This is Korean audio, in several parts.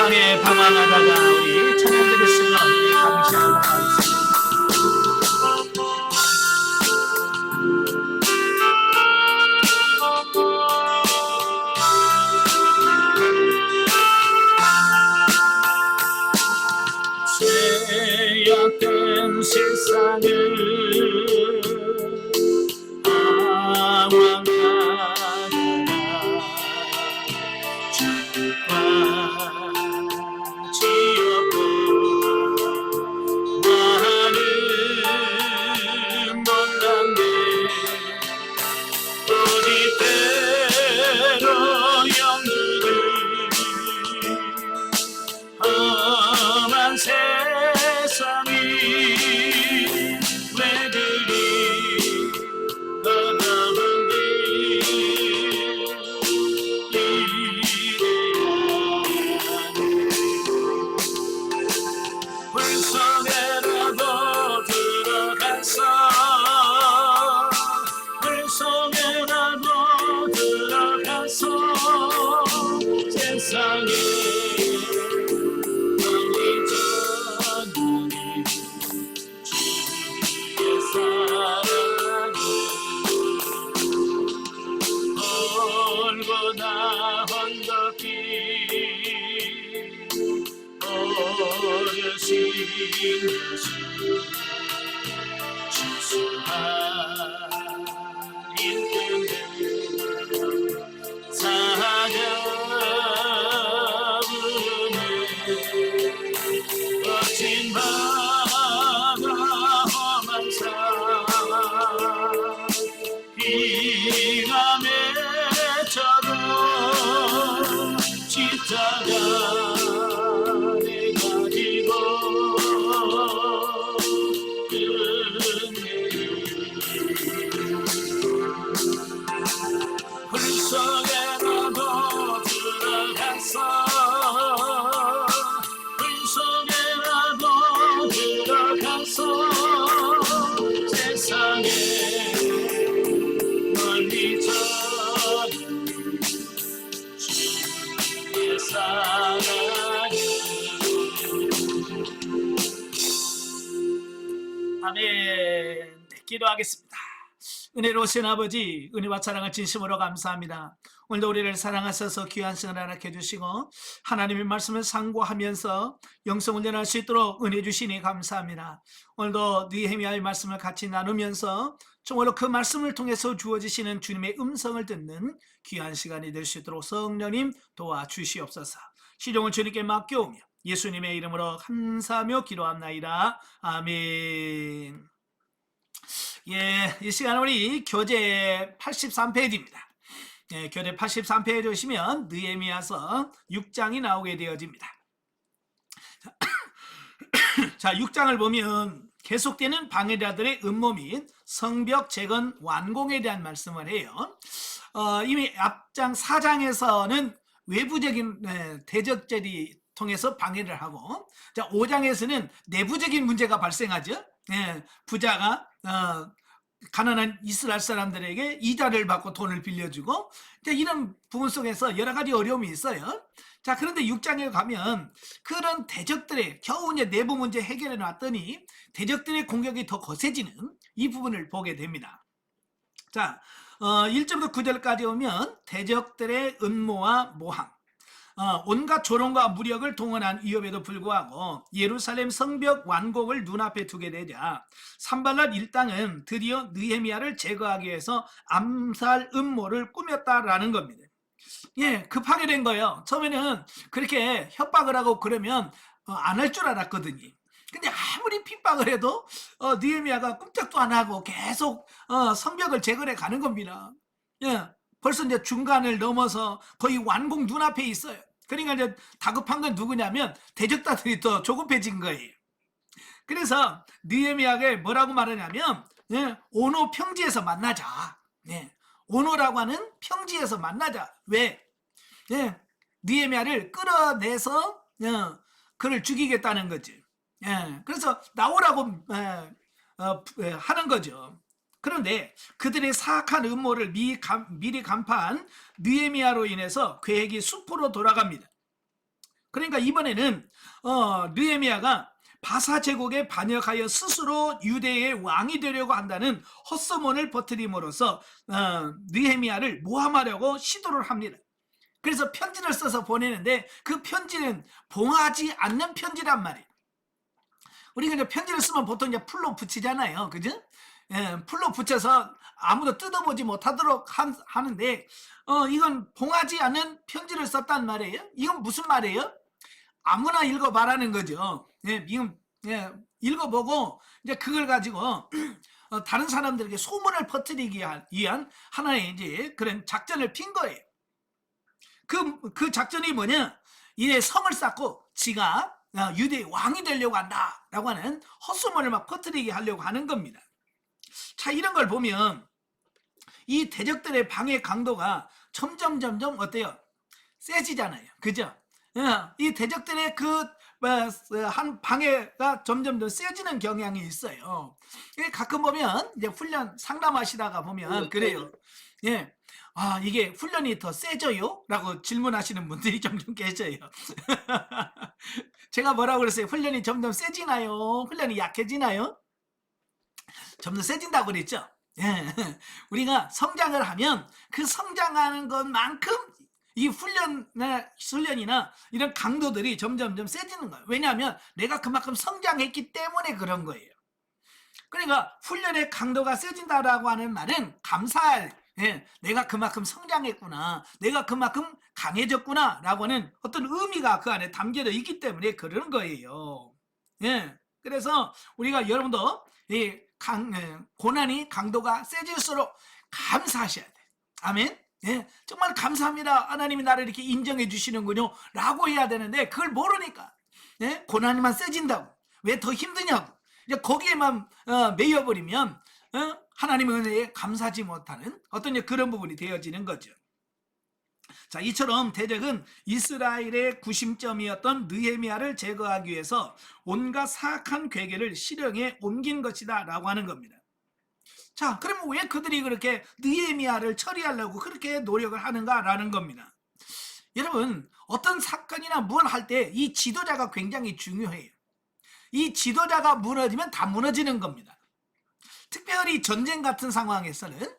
세상에 방황하다가 우리 찬양들을 쓰며 감시하도록 하겠습니다. 죄악된 세상을 방황하다가 지었고 나는 몰랐네. 어디 때로 영들을 험한 세상이 왜 그리 어려운지 불 속에라도 들어가서 불 속에라도 들어가서 세상에 멀리 전하니 주의 사랑이 올고나 언덕길 어르신 예수 지수하인 때문에 찾아오네. 거친 바다 험한 산 비가 맺혀도 십자가 내 가지고 불 속에라도 들어가서 불 속에라도 들어가서 세상에 멀리 전하는 주의 사랑이. 아멘. 기도하겠습니다. 은혜로우신 아버지, 은혜와 사랑을 진심으로 감사합니다. 오늘도 우리를 사랑하셔서 귀한 시간을 허락해 주시고 하나님의 말씀을 상고하면서 영성훈련할 수 있도록 은혜 주시니 감사합니다. 오늘도 느헤미야의 말씀을 같이 나누면서 정말로 그 말씀을 통해서 주어지시는 주님의 음성을 듣는 귀한 시간이 될 수 있도록 성령님 도와주시옵소서. 시종을 주님께 맡겨오며 예수님의 이름으로 감사하며 기도합나이다. 아멘. 예, 이 시간 우리 교재 83페이지입니다. 예, 교재 83페이지 오시면 느헤미야서 6장이 나오게 되어집니다. 자, 6장을 보면 계속되는 방해자들의 음모 및 성벽 재건 완공에 대한 말씀을 해요. 이미 앞장 4장에서는 외부적인 대적들이 통해서 방해를 하고, 자, 5장에서는 내부적인 문제가 발생하죠. 예, 부자가 가난한 이스라엘 사람들에게 이자를 받고 돈을 빌려주고, 이런 부분 속에서 여러 가지 어려움이 있어요. 자, 그런데 6장에 가면 그런 대적들의 겨우 이제 내부 문제 해결해 놨더니 대적들의 공격이 더 거세지는 이 부분을 보게 됩니다. 자, 1절부터 9절까지 오면 대적들의 음모와 모함, 온갖 조롱과 무력을 동원한 위협에도 불구하고 예루살렘 성벽 완공을 눈앞에 두게 되자 산발랏 일당은 드디어 느헤미야를 제거하기 위해서 암살 음모를 꾸몄다라는 겁니다. 예, 급하게 된 거예요. 처음에는 그렇게 협박을 하고 그러면 안 할 줄 알았거든요. 근데 아무리 핍박을 해도 느헤미야가 꼼짝도 안 하고 계속 성벽을 제거해 가는 겁니다. 예, 벌써 이제 중간을 넘어서 거의 완공 눈앞에 있어요. 그러니까 이제 다급한 건 누구냐면 대적자들이 더 조급해진 거예요. 그래서 느헤미야가 뭐라고 말하냐면, 예, 오노 평지에서 만나자. 예, 오노라고 하는 평지에서 만나자. 왜? 예, 느헤미야를 끌어내서 그를 죽이겠다는 거지. 예, 그래서 나오라고 하는 거죠. 그런데 그들의 사악한 음모를 미리 간파한 느헤미야로 인해서 계획이 수포로 돌아갑니다. 그러니까 이번에는 느헤미야가 바사 제국에 반역하여 스스로 유대의 왕이 되려고 한다는 헛소문을 퍼뜨림으로써 느헤미야를 모함하려고 시도를 합니다. 그래서 편지를 써서 보내는데 그 편지는 봉하지 않는 편지란 말이에요. 우리가 이제 편지를 쓰면 보통 이제 풀로 붙이잖아요. 그죠? 예, 풀로 붙여서 아무도 뜯어보지 못하도록 하는데, 이건 봉하지 않은 편지를 썼단 말이에요. 이건 무슨 말이에요? 아무나 읽어봐라는 거죠. 예, 이건, 예, 읽어보고, 이제 그걸 가지고, 다른 사람들에게 소문을 퍼뜨리기 위한 하나의 이제 그런 작전을 핀 거예요. 그 작전이 뭐냐? 이래 성을 쌓고 지가 유대의 왕이 되려고 한다라고 하는 헛소문을 막 퍼뜨리게 하려고 하는 겁니다. 자, 이런 걸 보면 이 대적들의 방해 강도가 점점 어때요? 세지잖아요. 그죠? 이 대적들의 한 방해가 점점 더 세지는 경향이 있어요. 가끔 보면 이제 훈련 상담하시다가 보면 그래요. 예. 이게 훈련이 더 세져요? 라고 질문하시는 분들이 종종 계셔요. 제가 뭐라고 그랬어요? 훈련이 점점 세지나요? 훈련이 약해지나요? 점점 세진다고 그랬죠? 예. 우리가 성장을 하면 그 성장하는 것만큼 이 훈련이나 이런 강도들이 점점 세지는 거예요. 왜냐하면 내가 그만큼 성장했기 때문에 그런 거예요. 그러니까 훈련의 강도가 세진다라고 하는 말은 감사할, 내가 그만큼 성장했구나, 내가 그만큼 강해졌구나 라고 하는 어떤 의미가 그 안에 담겨져 있기 때문에 그런 거예요. 그래서 우리가 여러분도 고난이 강도가 세질수록 감사하셔야 돼요. 아멘. 정말 감사합니다. 하나님이 나를 이렇게 인정해 주시는군요 라고 해야 되는데 그걸 모르니까 고난이만 세진다고, 왜 더 힘드냐고 이제 거기에만 매여버리면 하나님의 은혜에 감사하지 못하는 어떤 그런 부분이 되어지는 거죠. 자, 이처럼 대적은 이스라엘의 구심점이었던 느헤미야를 제거하기 위해서 온갖 사악한 괴계를 실행에 옮긴 것이다 라고 하는 겁니다. 자, 그러면 왜 그들이 그렇게 느헤미야를 처리하려고 그렇게 노력을 하는가라는 겁니다. 여러분, 어떤 사건이나 뭘 할 때 이 지도자가 굉장히 중요해요. 이 지도자가 무너지면 다 무너지는 겁니다. 특별히 전쟁 같은 상황에서는,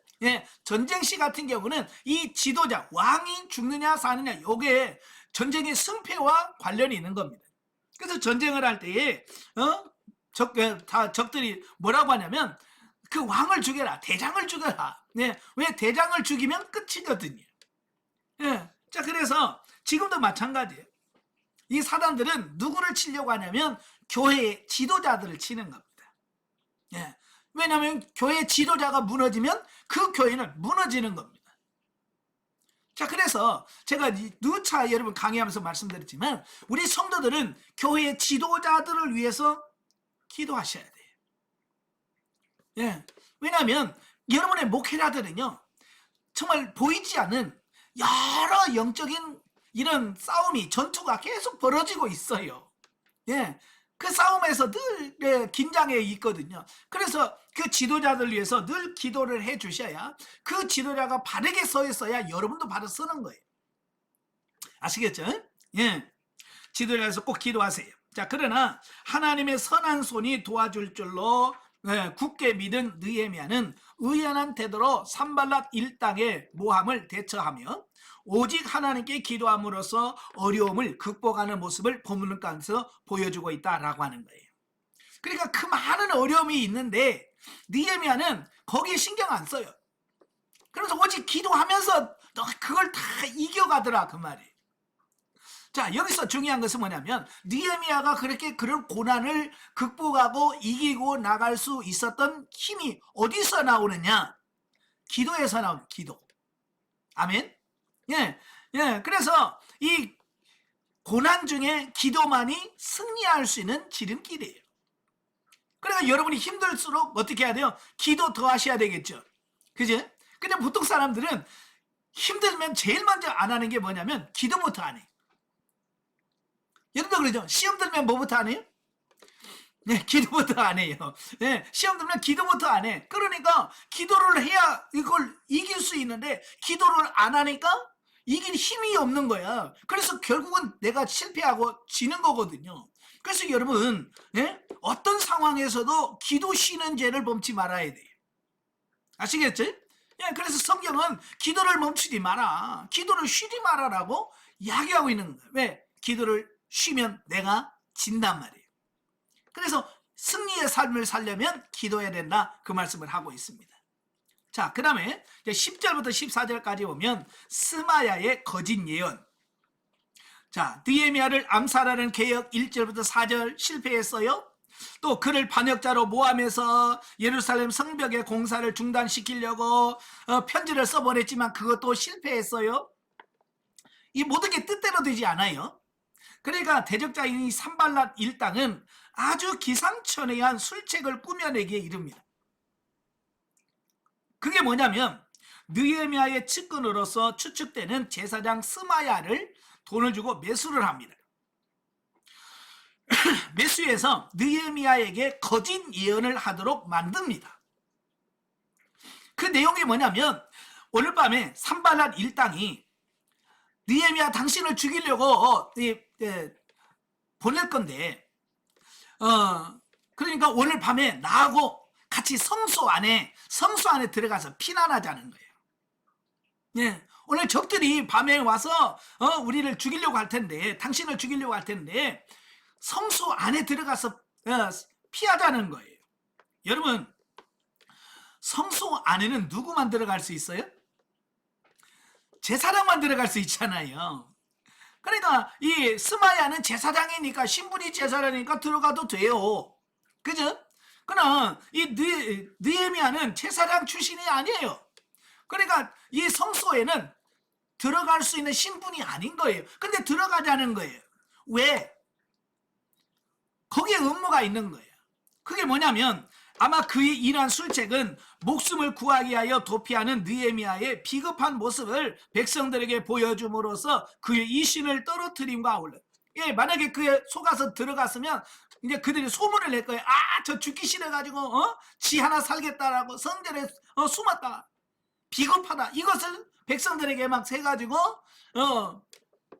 전쟁 시 같은 경우는 이 지도자, 왕이 죽느냐 사느냐, 이게 전쟁의 승패와 관련이 있는 겁니다. 그래서 전쟁을 할 때에 적들이 뭐라고 하냐면 그 왕을 죽여라, 대장을 죽여라. 왜 대장을 죽이면 끝이거든요. 자, 그래서 지금도 마찬가지예요. 이 사단들은 누구를 치려고 하냐면 교회의 지도자들을 치는 겁니다. 왜냐하면 교회 지도자가 무너지면 그 교회는 무너지는 겁니다. 자, 그래서 제가 누차 여러분 강의하면서 말씀드렸지만 우리 성도들은 교회의 지도자들을 위해서 기도하셔야 돼요. 왜냐하면 여러분의 목회자들은요 정말 보이지 않는 여러 영적인 이런 싸움이, 전투가 계속 벌어지고 있어요. 그 싸움에서 늘 긴장해 있거든요. 그래서 그 지도자들 위해서 늘 기도를 해 주셔야 그 지도자가 바르게 서 있어야 여러분도 바로 서는 거예요. 아시겠죠? 지도자에서 꼭 기도하세요. 자, 그러나 하나님의 선한 손이 도와줄 줄로 굳게 믿은 느헤미야는 의연한 태도로 산발랏 일당의 모함을 대처하며 오직 하나님께 기도함으로써 어려움을 극복하는 모습을 본문 가운데서 보여주고 있다라고 하는 거예요. 그러니까 그 많은 어려움이 있는데 느헤미야는 거기에 신경 안 써요. 그래서 오직 기도하면서 그걸 다 이겨가더라 그 말이에요. 자, 여기서 중요한 것은 뭐냐면 느헤미야가 그렇게 그런 고난을 극복하고 이기고 나갈 수 있었던 힘이 어디서 나오느냐? 기도에서 나오는 기도. 아멘. 그래서 이 고난 중에 기도만이 승리할 수 있는 지름길이에요. 그러니까 여러분이 힘들수록 어떻게 해야 돼요? 기도 더 하셔야 되겠죠. 그죠? 근데 보통 사람들은 힘들면 제일 먼저 안 하는 게 뭐냐면 기도부터 안 해요. 여러분도 그러죠? 시험 들면 뭐부터 안 해요? 기도부터 안 해요. 시험 들면 기도부터 안 해. 그러니까 기도를 해야 이걸 이길 수 있는데 기도를 안 하니까 이길 힘이 없는 거야. 그래서 결국은 내가 실패하고 지는 거거든요. 그래서 여러분, 예? 어떤 상황에서도 기도 쉬는 죄를 범치 말아야 돼요. 아시겠죠? 예, 그래서 성경은 기도를 멈추지 마라, 기도를 쉬지 마라라고 이야기하고 있는 거예요. 왜? 기도를 쉬면 내가 진단 말이에요. 그래서 승리의 삶을 살려면 기도해야 된다, 그 말씀을 하고 있습니다. 자, 그 다음에 10절부터 14절까지 보면 스마야의 거짓 예언. 자, 느헤미야를 암살하는 계획 1절부터 4절 실패했어요. 또 그를 반역자로 모함해서 예루살렘 성벽의 공사를 중단시키려고 편지를 써보냈지만 그것도 실패했어요. 이 모든 게 뜻대로 되지 않아요. 그러니까 대적자인 이 산발랏 일당은 아주 기상천외한 술책을 꾸며내기에 이릅니다. 그게 뭐냐면 느헤미야의 측근으로서 추측되는 제사장 스마야를 돈을 주고 매수를 합니다. 매수해서 느헤미야에게 거짓 예언을 하도록 만듭니다. 그 내용이 뭐냐면 오늘 밤에 산발랏 일당이 느헤미야 당신을 죽이려고 보낼 건데, 그러니까 오늘 밤에 나하고 같이 성소 안에 들어가서 피난하자는 거예요. 예, 오늘 적들이 밤에 와서 우리를 죽이려고 할 텐데, 당신을 죽이려고 할 텐데 성소 안에 들어가서 피하자는 거예요. 여러분, 성소 안에는 누구만 들어갈 수 있어요? 제사장만 들어갈 수 있잖아요. 그러니까 이 스마야는 제사장이니까, 신분이 제사장이니까 들어가도 돼요. 그죠? 그러나 이 느헤미야는 제사장 출신이 아니에요. 그러니까 이 성소에는 들어갈 수 있는 신분이 아닌 거예요. 근데 들어가자는 거예요. 왜? 거기에 음모가 있는 거예요. 그게 뭐냐면 아마 그의 일한 술책은 목숨을 구하기 위하여 도피하는 느헤미야의 비겁한 모습을 백성들에게 보여줌으로써 그의 이신을 떨어뜨림과 아울러, 예, 만약에 그에 속아서 들어갔으면 이제 그들이 소문을 낼 거예요. 아, 저 죽기 싫어가지고 지 하나 살겠다라고 성전에 숨었다, 비겁하다, 이것을 백성들에게 막 세가지고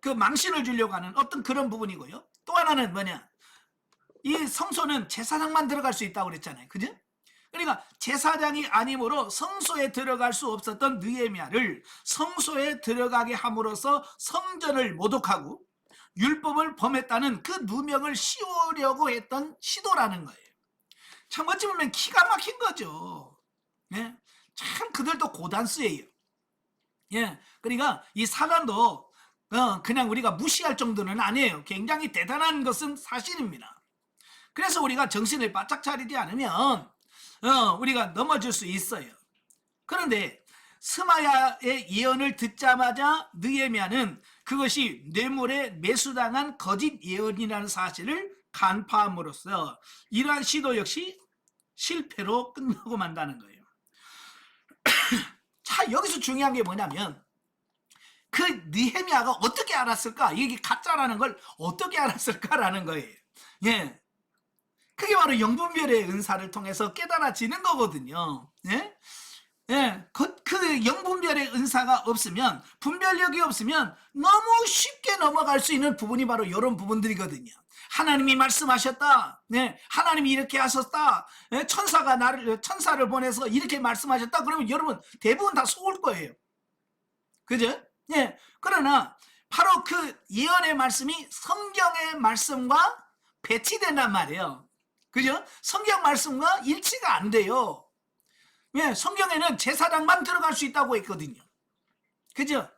그 망신을 주려고 하는 어떤 그런 부분이고요. 또 하나는 뭐냐, 이 성소는 제사장만 들어갈 수 있다고 그랬잖아요. 그죠? 그러니까 제사장이 아니므로 성소에 들어갈 수 없었던 느헤미야를 성소에 들어가게 함으로써 성전을 모독하고 율법을 범했다는 그 누명을 씌우려고 했던 시도라는 거예요. 참 어찌 보면 기가 막힌 거죠. 예? 참 그들도 고단수예요. 예, 그러니까 이 사단도 그냥 우리가 무시할 정도는 아니에요. 굉장히 대단한 것은 사실입니다. 그래서 우리가 정신을 바짝 차리지 않으면 우리가 넘어질 수 있어요. 그런데 스마야의 예언을 듣자마자 느헤미야는 그것이 뇌물에 매수당한 거짓 예언이라는 사실을 간파함으로써 이러한 시도 역시 실패로 끝나고 만다는 거예요. 자, 여기서 중요한 게 뭐냐면 그 느헤미야가 어떻게 알았을까? 이게 가짜라는 걸 어떻게 알았을까라는 거예요. 예, 그게 바로 영분별의 은사를 통해서 깨달아지는 거거든요. 예? 예, 그 영분별의 은사가 없으면, 분별력이 없으면 너무 쉽게 넘어갈 수 있는 부분이 바로 이런 부분들이거든요. 하나님이 말씀하셨다, 네, 하나님이 이렇게 하셨다, 네, 천사를 보내서 이렇게 말씀하셨다, 그러면 여러분 대부분 다 속을 거예요. 그죠? 예, 그러나 바로 그 예언의 말씀이 성경의 말씀과 배치된단 말이에요. 그죠? 성경 말씀과 일치가 안 돼요. 예, 성경에는 제사장만 들어갈 수 있다고 했거든요. 그죠?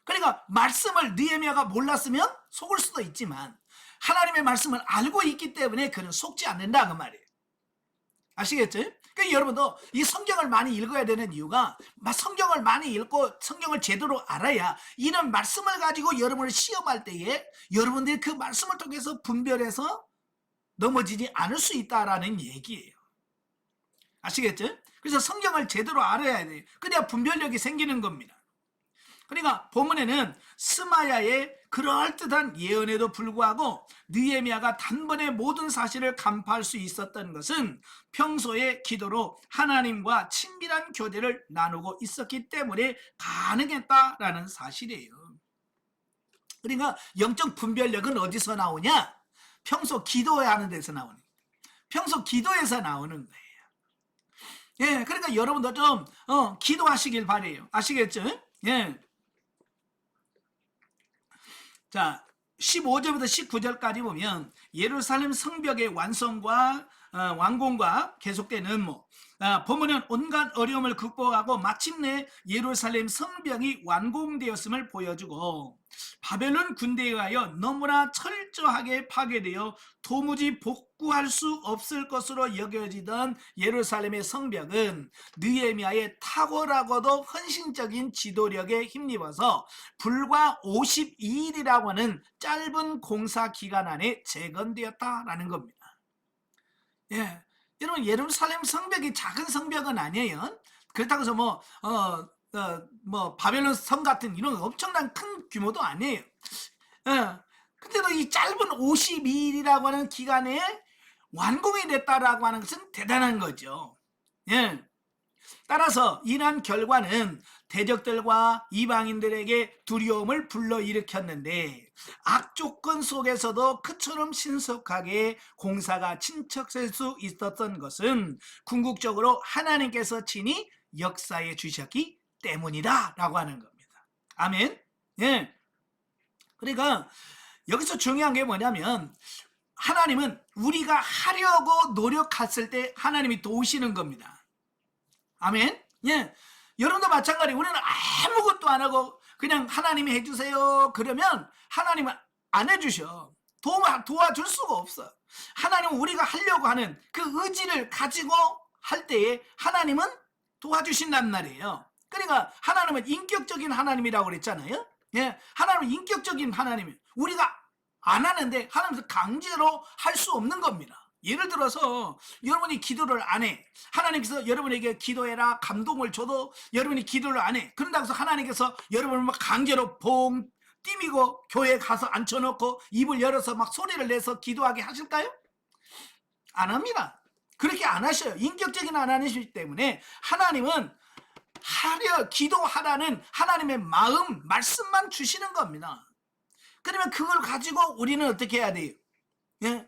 그러니까 말씀을 느헤미야가 몰랐으면 속을 수도 있지만 하나님의 말씀을 알고 있기 때문에 그는 속지 않는다, 그 말이에요. 아시겠죠? 그러니까 여러분도 이 성경을 많이 읽어야 되는 이유가, 성경을 많이 읽고 성경을 제대로 알아야 이런 말씀을 가지고 여러분을 시험할 때에 여러분들이 그 말씀을 통해서 분별해서 넘어지지 않을 수 있다라는 얘기예요. 아시겠죠? 그래서 성경을 제대로 알아야 돼요. 그래야 분별력이 생기는 겁니다. 그러니까 본문에는 스마야의 그럴듯한 예언에도 불구하고 느헤미야가 단번에 모든 사실을 간파할 수 있었던 것은 평소의 기도로 하나님과 친밀한 교제를 나누고 있었기 때문에 가능했다라는 사실이에요. 그러니까 영적 분별력은 어디서 나오냐? 평소 기도하는 데서 나오는 거예요. 평소 기도에서 나오는 거예요. 예, 그러니까 여러분도 좀 기도하시길 바래요. 아시겠죠? 예. 자, 15절부터 19절까지 보면 예루살렘 성벽의 완성과 완공과 계속된 업무, 본문은 온갖 어려움을 극복하고 마침내 예루살렘 성벽이 완공되었음을 보여주고, 바벨론 군대에 의하여 너무나 철저하게 파괴되어 도무지 복구할 수 없을 것으로 여겨지던 예루살렘의 성벽은 느헤미야의 탁월하고도 헌신적인 지도력에 힘입어서 불과 52일이라고 하는 짧은 공사 기간 안에 재건되었다라는 겁니다. 예, 여러분, 예루살렘 성벽이 작은 성벽은 아니에요. 그렇다고 해서 뭐 바벨론 성 같은 이런 엄청난 큰 규모도 아니에요. 근데도 이 짧은 52일이라고 하는 기간에 완공이 됐다라고 하는 것은 대단한 거죠. 예. 따라서 이러한 결과는 대적들과 이방인들에게 두려움을 불러일으켰는데, 악조건 속에서도 그처럼 신속하게 공사가 진척될 수 있었던 것은 궁극적으로 하나님께서 친히 역사해 주셨기 때문이다 라고 하는 겁니다. 아멘. 예. 그러니까 여기서 중요한 게 뭐냐면, 하나님은 우리가 하려고 노력했을 때 하나님이 도우시는 겁니다. 아멘. 예. 여러분도 마찬가지. 우리는 아무것도 안 하고 그냥 하나님이 해주세요 그러면 하나님은 안 해주셔. 도와줄 수가 없어. 하나님은 우리가 하려고 하는 그 의지를 가지고 할 때에 하나님은 도와주신단 말이에요. 그러니까 하나님은 인격적인 하나님이라고 그랬잖아요. 예. 하나님은 인격적인 하나님이에요. 우리가 안 하는데 하나님은 강제로 할 수 없는 겁니다. 예를 들어서 여러분이 기도를 안 해. 하나님께서 여러분에게 기도해라 감동을 줘도 여러분이 기도를 안 해. 그런다고 해서 하나님께서 여러분을 막 강제로 봉 띠미고 교회에 가서 앉혀놓고 입을 열어서 막 소리를 내서 기도하게 하실까요? 안 합니다. 그렇게 안 하셔요. 인격적인 하나님이시기 때문에 하나님은 기도하라는 하나님의 마음, 말씀만 주시는 겁니다. 그러면 그걸 가지고 우리는 어떻게 해야 돼요? 예?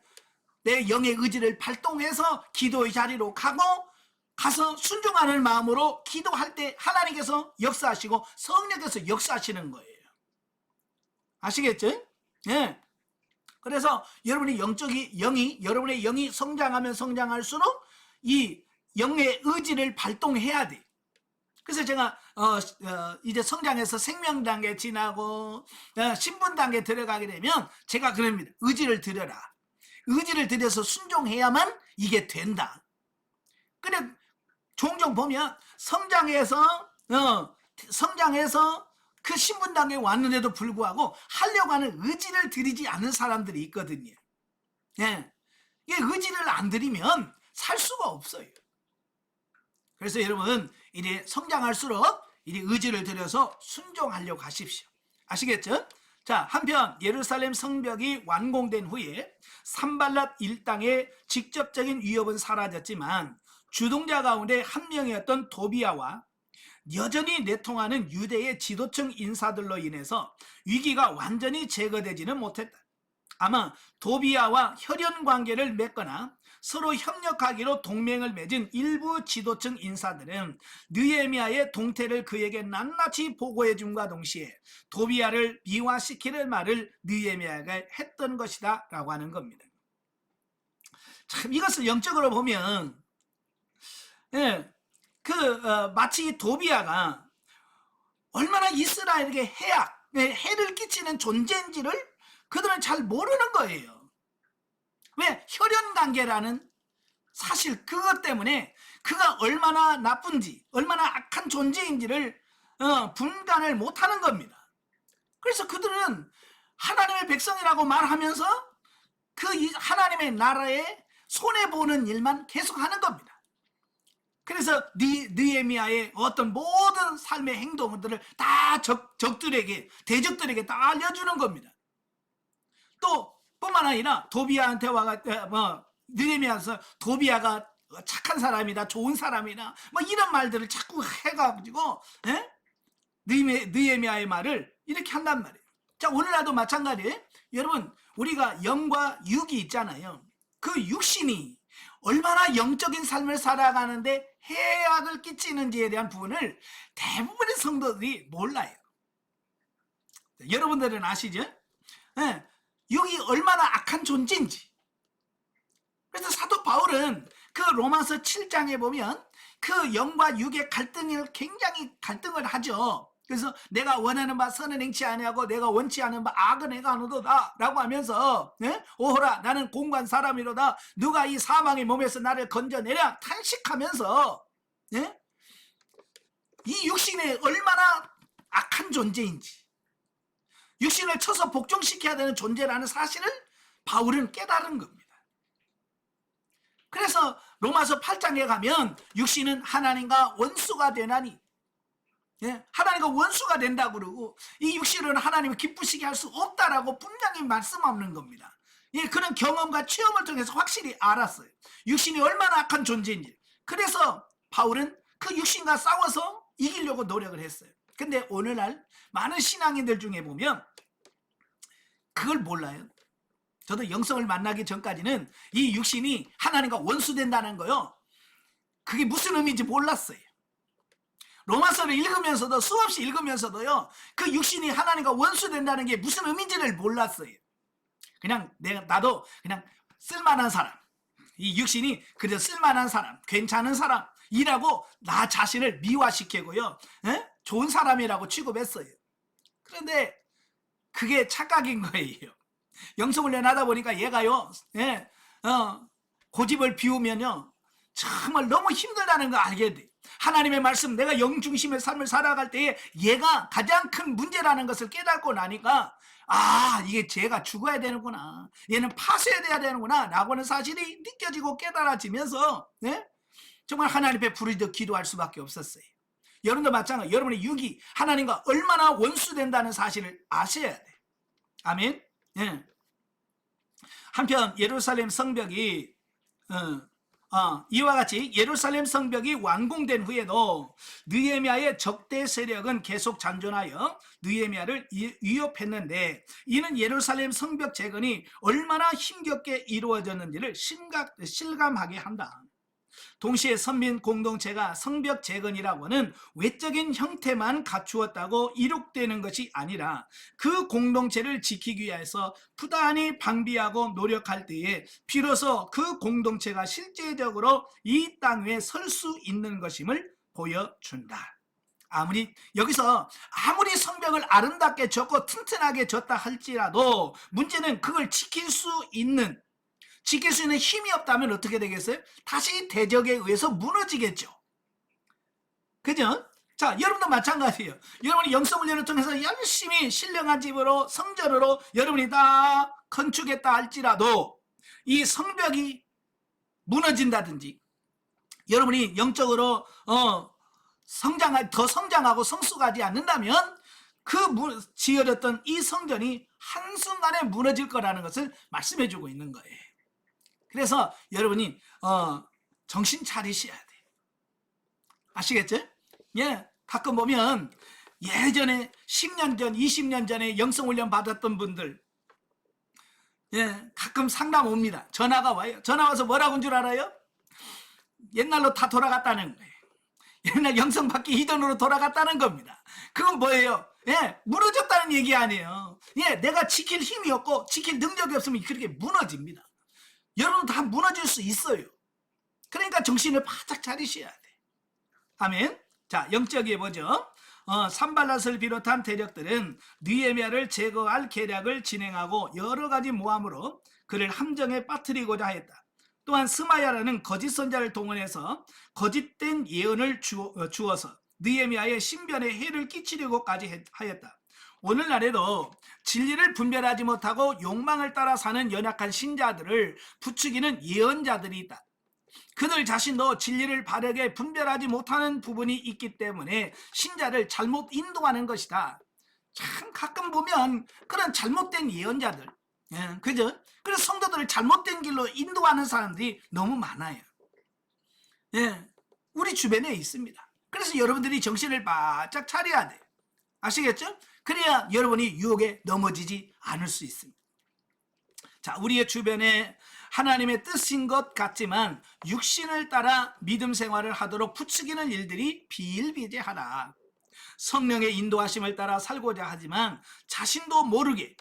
내 영의 의지를 발동해서 기도의 자리로 가서 순종하는 마음으로 기도할 때 하나님께서 역사하시고 성령께서 역사하시는 거예요. 아시겠죠? 예. 그래서 여러분의 여러분의 영이 성장하면 성장할수록 이 영의 의지를 발동해야 돼. 그래서 제가 이제 성장해서 생명 단계 지나고 신분 단계 들어가게 되면 제가 그럽니다. 의지를 들여라. 의지를 들여서 순종해야만 이게 된다. 그래 종종 보면 성장해서 그 신분 단계에 왔는데도 불구하고 하려고 하는 의지를 들이지 않는 사람들이 있거든요. 예. 이 의지를 안 들이면 살 수가 없어요. 그래서 여러분 이제 성장할수록 이제 의지를 들여서 순종하려고 하십시오. 아시겠죠? 자, 한편 예루살렘 성벽이 완공된 후에 산발랏 일당의 직접적인 위협은 사라졌지만 주동자 가운데 한 명이었던 도비야와 여전히 내통하는 유대의 지도층 인사들로 인해서 위기가 완전히 제거되지는 못했다. 아마 도비야와 혈연 관계를 맺거나 서로 협력하기로 동맹을 맺은 일부 지도층 인사들은 느헤미야의 동태를 그에게 낱낱이 보고해 줌과 동시에 도비야를 미화시키는 말을 느헤미야가 했던 것이다 라고 하는 겁니다. 참 이것을 영적으로 보면 마치 도비야가 얼마나 이스라엘에게 해를 끼치는 존재인지를 그들은 잘 모르는 거예요. 왜? 혈연관계라는 사실 그것 때문에 그가 얼마나 나쁜지 얼마나 악한 존재인지를 분간을 못하는 겁니다. 그래서 그들은 하나님의 백성이라고 말하면서 그 하나님의 나라에 손해보는 일만 계속하는 겁니다. 그래서 느헤미야의 어떤 모든 모든 삶의 행동들을 다 적들에게, 대적들에게 다 알려주는 겁니다. 또 뿐만 아니라 도비아한테 느헤미야서 도비아가 착한 사람이다, 좋은 사람이다, 뭐 이런 말들을 자꾸 해가지고 느헤미야의 말을 이렇게 한단 말이에요. 자, 오늘날도 마찬가지예요. 여러분, 우리가 영과 육이 있잖아요. 그 육신이 얼마나 영적인 삶을 살아가는데 해악을 끼치는지에 대한 부분을 대부분의 성도들이 몰라요. 여러분들은 아시죠? 육이 얼마나 악한 존재인지. 그래서 사도 바울은 그 로마서 7장에 보면 그 영과 육의 굉장히 갈등을 하죠. 그래서 내가 원하는 바 선은 행치 아니하고 내가 원치 않은 바 악은 행하노도다 라고 하면서 오호라 나는 공고한 사람이로다, 누가 이 사망의 몸에서 나를 건져내랴 탄식하면서 이 육신이 얼마나 악한 존재인지, 육신을 쳐서 복종시켜야 되는 존재라는 사실을 바울은 깨달은 겁니다. 그래서 로마서 8장에 가면 육신은 하나님과 원수가 되나니, 하나님과 원수가 된다고 그러고 이 육신은 하나님을 기쁘시게 할 수 없다라고 분명히 말씀하는 겁니다. 그런 경험과 체험을 통해서 확실히 알았어요. 육신이 얼마나 악한 존재인지. 그래서 바울은 그 육신과 싸워서 이기려고 노력을 했어요. 근데 오늘날 많은 신앙인들 중에 보면 그걸 몰라요. 저도 영성을 만나기 전까지는 이 육신이 하나님과 원수된다는 거요, 그게 무슨 의미인지 몰랐어요. 로마서를 읽으면서도, 수없이 읽으면서도요, 그 육신이 하나님과 원수된다는 게 무슨 의미인지를 몰랐어요. 그냥 나도 그냥 쓸만한 사람, 이 육신이 그저 쓸만한 사람, 괜찮은 사람이라고 나 자신을 미화시키고요, 좋은 사람이라고 취급했어요. 그런데 그게 착각인 거예요. 영성훈련 하다 보니까 얘가요, 고집을 피우면요 정말 너무 힘들다는 거 알게 돼. 하나님의 말씀, 내가 영중심의 삶을 살아갈 때에 얘가 가장 큰 문제라는 것을 깨닫고 나니까, 이게 쟤가 죽어야 되는구나, 얘는 파쇄돼야 되는구나 라고는 사실이 느껴지고 깨달아지면서 정말 하나님 앞에 부르짖어 기도할 수밖에 없었어요. 여러분도 마찬가지, 여러분의 육이 하나님과 얼마나 원수된다는 사실을 아셔야 돼. 아멘. 한편 예루살렘 성벽이 이와 같이 예루살렘 성벽이 완공된 후에도 느헤미야의 적대 세력은 계속 잔존하여 느헤미야를 위협했는데, 이는 예루살렘 성벽 재건이 얼마나 힘겹게 이루어졌는지를 실감하게 한다. 동시에 선민 공동체가 성벽 재건이라고는 외적인 형태만 갖추었다고 이룩되는 것이 아니라 그 공동체를 지키기 위해서 부단히 방비하고 노력할 때에 비로소 그 공동체가 실제적으로 이 땅 위에 설 수 있는 것임을 보여준다. 여기서 아무리 성벽을 아름답게 졌고 튼튼하게 졌다 할지라도 문제는 그걸 지킬 수 있는 힘이 없다면 어떻게 되겠어요? 다시 대적에 의해서 무너지겠죠. 그죠? 자, 여러분도 마찬가지예요. 여러분이 영성훈련을 통해서 열심히 신령한 집으로, 성전으로 여러분이 다 건축했다 할지라도 이 성벽이 무너진다든지, 여러분이 영적으로 더 성장하고 성숙하지 않는다면 그 지어졌던 이 성전이 한순간에 무너질 거라는 것을 말씀해 주고 있는 거예요. 그래서 여러분이 정신 차리셔야 돼. 아시겠죠? 가끔 보면 예전에 10년 전, 20년 전에 영성훈련 받았던 분들, 가끔 상담 옵니다. 전화가 와요. 전화 와서 뭐라고 한 줄 알아요? 옛날로 다 돌아갔다는 거예요. 옛날 영성 받기 이전으로 돌아갔다는 겁니다. 그건 뭐예요? 무너졌다는 얘기 아니에요. 내가 지킬 힘이 없고 지킬 능력이 없으면 그렇게 무너집니다. 여러분 다 무너질 수 있어요. 그러니까 정신을 바짝 차리셔야 돼. 아멘. 자, 영적이 뭐죠? 산발랏을 비롯한 대적들은 느헤미야를 제거할 계략을 진행하고 여러 가지 모함으로 그를 함정에 빠뜨리고자 하였다. 또한 스마야라는 거짓 선자를 동원해서 거짓된 예언을 주어서 느헤미야의 신변에 해를 끼치려고까지 하였다. 오늘날에도 진리를 분별하지 못하고 욕망을 따라 사는 연약한 신자들을 부추기는 예언자들이 있다. 그들 자신도 진리를 바르게 분별하지 못하는 부분이 있기 때문에 신자를 잘못 인도하는 것이다. 참 가끔 보면 그런 잘못된 예언자들, 그죠? 그래서 성도들을 잘못된 길로 인도하는 사람들이 너무 많아요. 우리 주변에 있습니다. 그래서 여러분들이 정신을 바짝 차려야 돼요. 아시겠죠? 그래야 여러분이 유혹에 넘어지지 않을 수 있습니다. 자, 우리의 주변에 하나님의 뜻인 것 같지만 육신을 따라 믿음 생활을 하도록 부추기는 일들이 비일비재하다. 성령의 인도하심을 따라 살고자 하지만 자신도 모르게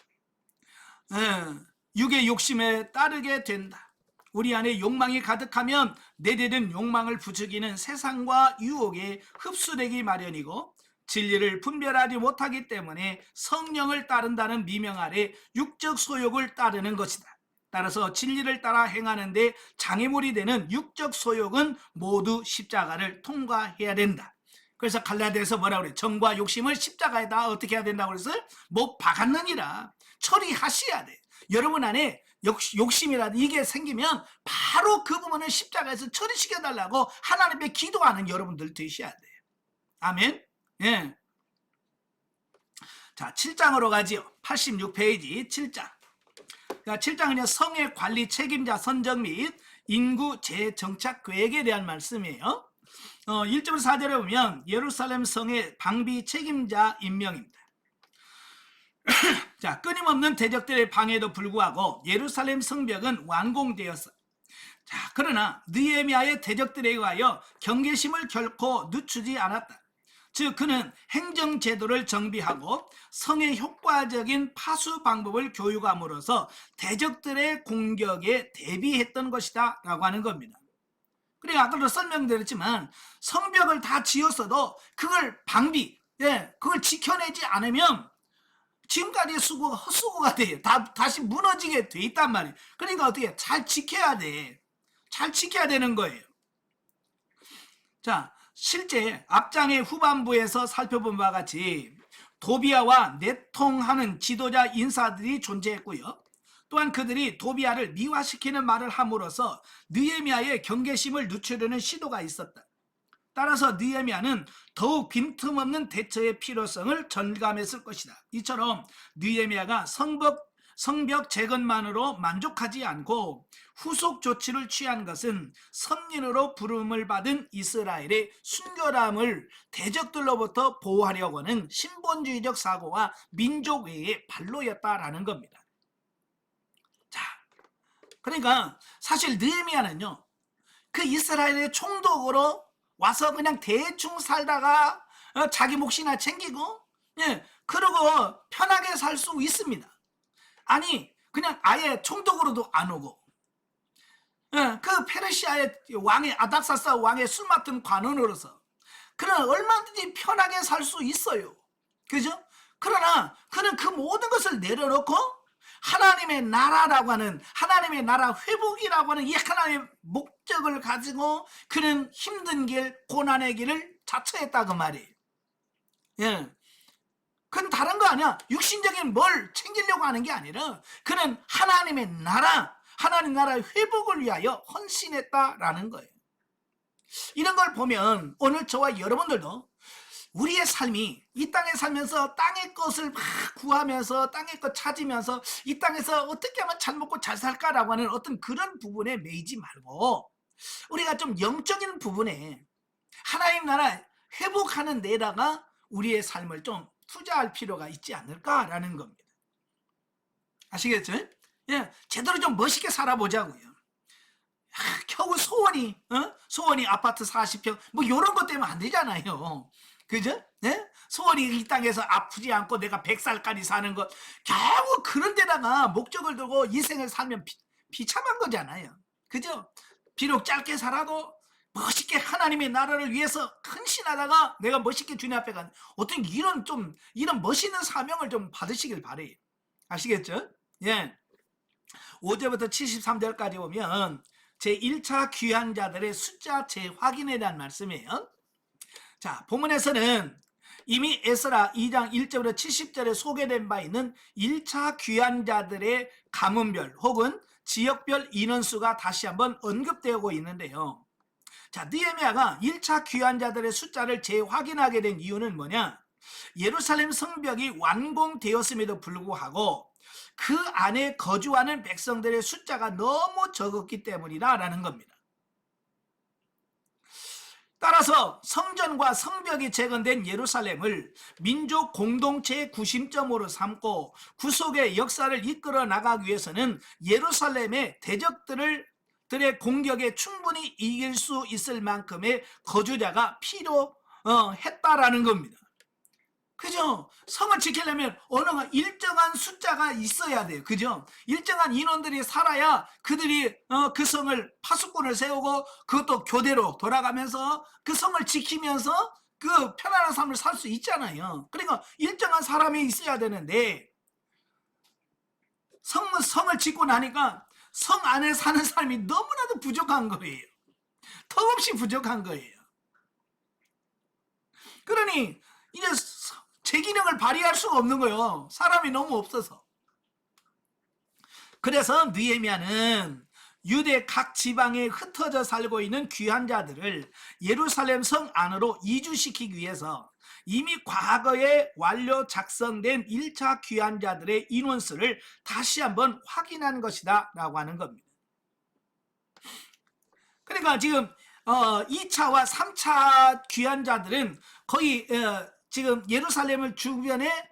육의 욕심에 따르게 된다. 우리 안에 욕망이 가득하면 내리는 욕망을 부추기는 세상과 유혹에 흡수되기 마련이고, 진리를 분별하지 못하기 때문에 성령을 따른다는 미명 아래 육적 소욕을 따르는 것이다. 따라서 진리를 따라 행하는데 장애물이 되는 육적 소욕은 모두 십자가를 통과해야 된다. 그래서 갈라디아서 뭐라고 그래? 정과 욕심을 십자가에다 어떻게 해야 된다고 그래서 못 박았느니라. 처리하셔야 돼. 여러분 안에 욕심이라든 이게 생기면 바로 그 부분을 십자가에서 처리시켜달라고 하나님께 기도하는 여러분들 되셔야 돼요. 아멘. 예. 자, 7장으로 가지요. 86페이지 7장. 7장은요, 성의 관리 책임자 선정 및 인구 재정착 계획에 대한 말씀이에요. 1절부터 4절에 보면 예루살렘 성의 방비 책임자 임명입니다. 자, 끊임없는 대적들의 방해에도 불구하고 예루살렘 성벽은 완공되었어. 자, 그러나 느헤미야의 대적들에 의하여 경계심을 결코 늦추지 않았다. 즉 그는 행정제도를 정비하고 성의 효과적인 파수 방법을 교육함으로써 대적들의 공격에 대비했던 것이다 라고 하는 겁니다. 그리고 아까도 설명드렸지만 성벽을 다 지었어도 그걸 그걸 지켜내지 않으면 지금까지의 수고가 헛수고가 돼요. 다시 무너지게 돼 있단 말이에요. 그러니까 어떻게 잘 지켜야 돼. 잘 지켜야 되는 거예요. 자, 실제 앞장의 후반부에서 살펴본 바와 같이 도비아와 내통하는 지도자 인사들이 존재했고요. 또한 그들이 도비아를 미화시키는 말을 함으로써 느헤미야의 경계심을 늦추려는 시도가 있었다. 따라서 느헤미야는 더욱 빈틈없는 대처의 필요성을 절감했을 것이다. 이처럼 느헤미야가 성벽 재건만으로 만족하지 않고 후속 조치를 취한 것은 선민으로 부름을 받은 이스라엘의 순결함을 대적들로부터 보호하려고 하는 신본주의적 사고와 민족외의 발로였다라는 겁니다. 자, 그러니까 사실 느헤미야는요, 그 이스라엘의 총독으로 와서 그냥 대충 살다가 자기 몫이나 챙기고 그러고 편하게 살 수 있습니다. 아니 그냥 아예 총독으로도 안 오고 그 페르시아의 왕의 아닥사스 왕의 술 맡은 관원으로서 그는 얼마든지 편하게 살 수 있어요. 그죠? 그러나 그는 그 모든 것을 내려놓고 하나님의 나라라고 하는, 하나님의 나라 회복이라고 하는 이 하나님의 목적을 가지고 그는 힘든 길, 고난의 길을 자처했다 그 말이에요. 그건 다른 거 아니야. 육신적인 뭘 챙기려고 하는 게 아니라 그는 하나님의 나라, 하나님 나라의 회복을 위하여 헌신했다라는 거예요. 이런 걸 보면 오늘 저와 여러분들도 우리의 삶이 이 땅에 살면서 땅의 것을 막 구하면서 땅의 것 찾으면서 이 땅에서 어떻게 하면 잘 먹고 잘 살까라고 하는 어떤 그런 부분에 매이지 말고 우리가 좀 영적인 부분에 하나님 나라 회복하는 데다가 우리의 삶을 좀 투자할 필요가 있지 않을까라는 겁니다. 아시겠죠? 제대로 좀 멋있게 살아보자고요. 겨우 소원이 아파트 40평 뭐 이런 것 때문에 안 되잖아요. 그죠? 소원이 이 땅에서 아프지 않고 내가 100살까지 사는 것, 겨우 그런 데다가 목적을 두고 인생을 살면 비참한 거잖아요. 그죠? 비록 짧게 살아도 멋있게 하나님의 나라를 위해서 헌신하다가 내가 멋있게 주님 앞에 가는 어떤 이런 멋있는 사명을 좀 받으시길 바래요. 아시겠죠? 5절부터 73절까지 보면 제1차 귀한 자들의 숫자 재확인에 대한 말씀이에요. 자, 본문에서는 이미 에스라 2장 1절부터 70절에 소개된 바 있는 1차 귀한 자들의 가문별 혹은 지역별 인원수가 다시 한번 언급되고 있는데요. 자, 느헤미야가 1차 귀환자들의 숫자를 재확인하게 된 이유는 뭐냐? 예루살렘 성벽이 완공되었음에도 불구하고 그 안에 거주하는 백성들의 숫자가 너무 적었기 때문이라는 겁니다. 따라서 성전과 성벽이 재건된 예루살렘을 민족 공동체의 구심점으로 삼고 구속의 역사를 이끌어 나가기 위해서는 예루살렘의 대적들의 공격에 충분히 이길 수 있을 만큼의 거주자가 필요했다라는 겁니다. 그죠? 성을 지키려면 어느 일정한 숫자가 있어야 돼요. 그죠? 일정한 인원들이 살아야 그들이 그 성을 파수꾼을 세우고 그것도 교대로 돌아가면서 그 성을 지키면서 그 편안한 삶을 살 수 있잖아요. 그러니까 일정한 사람이 있어야 되는데 성을 짓고 나니까 성 안에 사는 사람이 너무나도 부족한 거예요. 턱없이 부족한 거예요. 그러니 이제 제 기능을 발휘할 수가 없는 거예요. 사람이 너무 없어서. 그래서 느헤미야는 유대 각 지방에 흩어져 살고 있는 귀한 자들을 예루살렘 성 안으로 이주시키기 위해서 이미 과거에 완료 작성된 1차 귀한 자들의 인원수를 다시 한번 확인한 것이다 라고 하는 겁니다. 그러니까 지금 2차와 3차 귀한 자들은 거의 지금 예루살렘을 주변에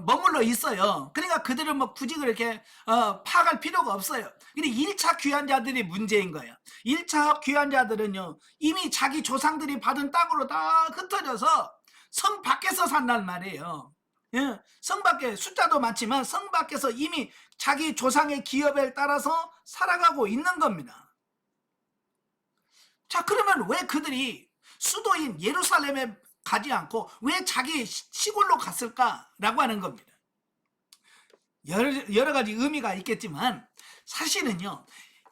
머물러 있어요. 그러니까 그들은 뭐 굳이 그렇게 파악할 필요가 없어요. 근데 1차 귀환자들이 문제인 거예요. 1차 귀환자들은요 이미 자기 조상들이 받은 땅으로 다 흩어져서 성 밖에서 산단 말이에요. 예, 성 밖에 숫자도 많지만 성 밖에서 이미 자기 조상의 기업에 따라서 살아가고 있는 겁니다. 자, 그러면 왜 그들이 수도인 예루살렘에 가지 않고 왜 자기 시골로 갔을까라고 하는 겁니다. 여러 가지 의미가 있겠지만 사실은요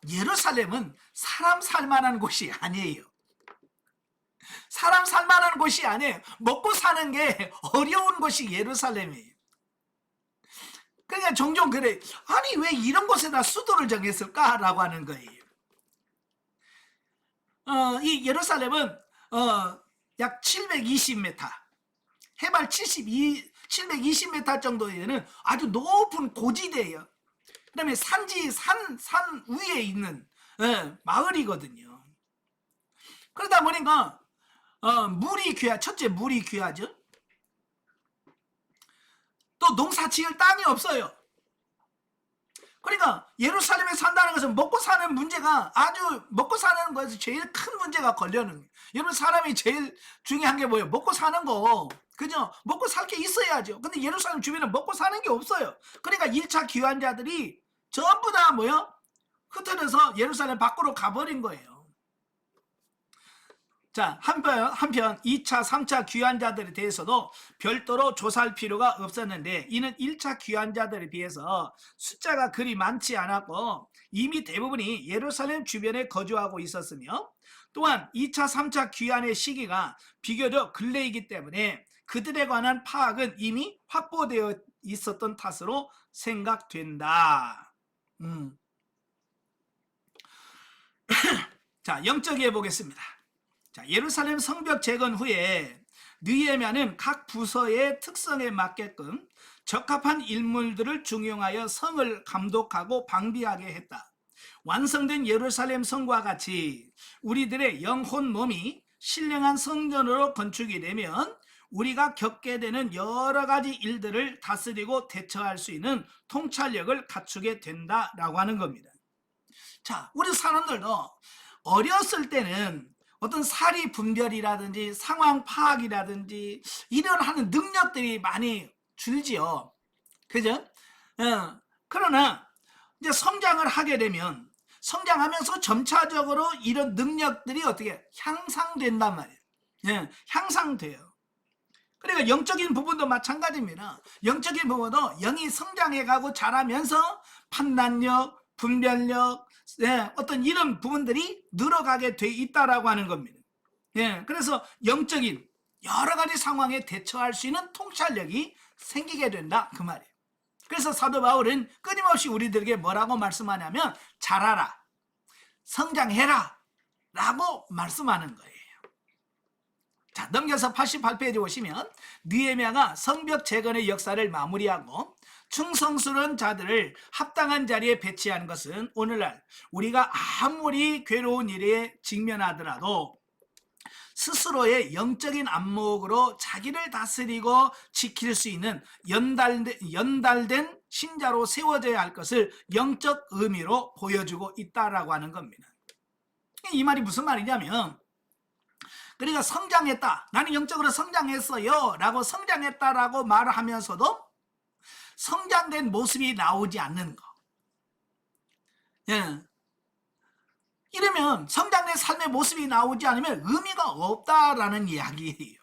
예루살렘은 사람 살만한 곳이 아니에요. 사람 살만한 곳이 아니에요. 먹고 사는 게 어려운 곳이 예루살렘이에요. 그러니까 종종 그래, 아니 왜 이런 곳에다 수도를 정했을까라고 하는 거예요. 이 예루살렘은 약 720m, 해발 720m 정도에 되는 아주 높은 고지대예요. 그 다음에 산 위에 있는 마을이거든요. 그러다 보니까 물이 첫째 물이 귀하죠. 또 농사 지을 땅이 없어요. 그러니까 예루살렘에 산다는 것은 먹고 사는 문제가 아주 먹고 사는 것에서 제일 큰 문제가 걸려는 거예요. 여러분 사람이 제일 중요한 게 뭐예요? 먹고 사는 거. 그죠? 먹고 살 게 있어야죠. 근데 예루살렘 주변에 먹고 사는 게 없어요. 그러니까 1차 귀환자들이 전부 다 뭐요? 흩어져서 예루살렘 밖으로 가버린 거예요. 자, 한편 2차, 3차 귀환자들에 대해서도 별도로 조사할 필요가 없었는데 이는 1차 귀환자들에 비해서 숫자가 그리 많지 않았고 이미 대부분이 예루살렘 주변에 거주하고 있었으며 또한 2차, 3차 귀환의 시기가 비교적 근래이기 때문에 그들에 관한 파악은 이미 확보되어 있었던 탓으로 생각된다. 자, 영적에 보겠습니다. 자, 예루살렘 성벽 재건 후에 느헤미야는 각 부서의 특성에 맞게끔 적합한 인물들을 중용하여 성을 감독하고 방비하게 했다. 완성된 예루살렘 성과 같이 우리들의 영혼 몸이 신령한 성전으로 건축이 되면 우리가 겪게 되는 여러 가지 일들을 다스리고 대처할 수 있는 통찰력을 갖추게 된다라고 하는 겁니다. 자, 우리 사람들도 어렸을 때는 어떤 사리 분별이라든지 상황 파악이라든지 이런 하는 능력들이 많이 줄지요. 그죠? 그러나 이제 성장을 하게 되면 성장하면서 점차적으로 이런 능력들이 어떻게 향상된단 말이에요. 향상돼요. 그러니까 영적인 부분도 마찬가지입니다. 영적인 부분도 영이 성장해가고 자라면서 판단력, 분별력, 어떤 이런 부분들이 늘어가게 돼 있다라고 하는 겁니다. 그래서 영적인 여러 가지 상황에 대처할 수 있는 통찰력이 생기게 된다 그 말이에요. 그래서 사도 바울은 끊임없이 우리들에게 뭐라고 말씀하냐면 자라라, 성장해라 라고 말씀하는 거예요. 자, 넘겨서 88페이지 보시면 느헤미야가 성벽 재건의 역사를 마무리하고 충성스러운 자들을 합당한 자리에 배치하는 것은 오늘날 우리가 아무리 괴로운 일에 직면하더라도 스스로의 영적인 안목으로 자기를 다스리고 지킬 수 있는 연달된 신자로 세워져야 할 것을 영적 의미로 보여주고 있다라고 하는 겁니다. 이 말이 무슨 말이냐면, 그러니까 성장했다, 나는 영적으로 성장했어요 라고 성장했다라고 말을 하면서도 성장된 모습이 나오지 않는 거. 예. 이러면 성장된 삶의 모습이 나오지 않으면 의미가 없다라는 이야기예요.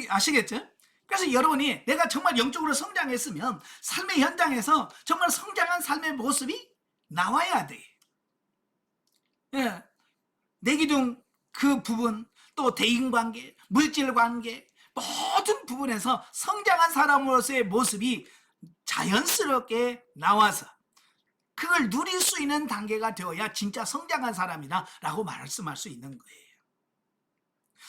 아시겠죠? 그래서 여러분이 내가 정말 영적으로 성장했으면 삶의 현장에서 정말 성장한 삶의 모습이 나와야 돼. 예. 내 기둥 그 부분, 또 대인관계, 물질관계, 모든 부분에서 성장한 사람으로서의 모습이 자연스럽게 나와서 그걸 누릴 수 있는 단계가 되어야 진짜 성장한 사람이다 라고 말씀할 수 있는 거예요.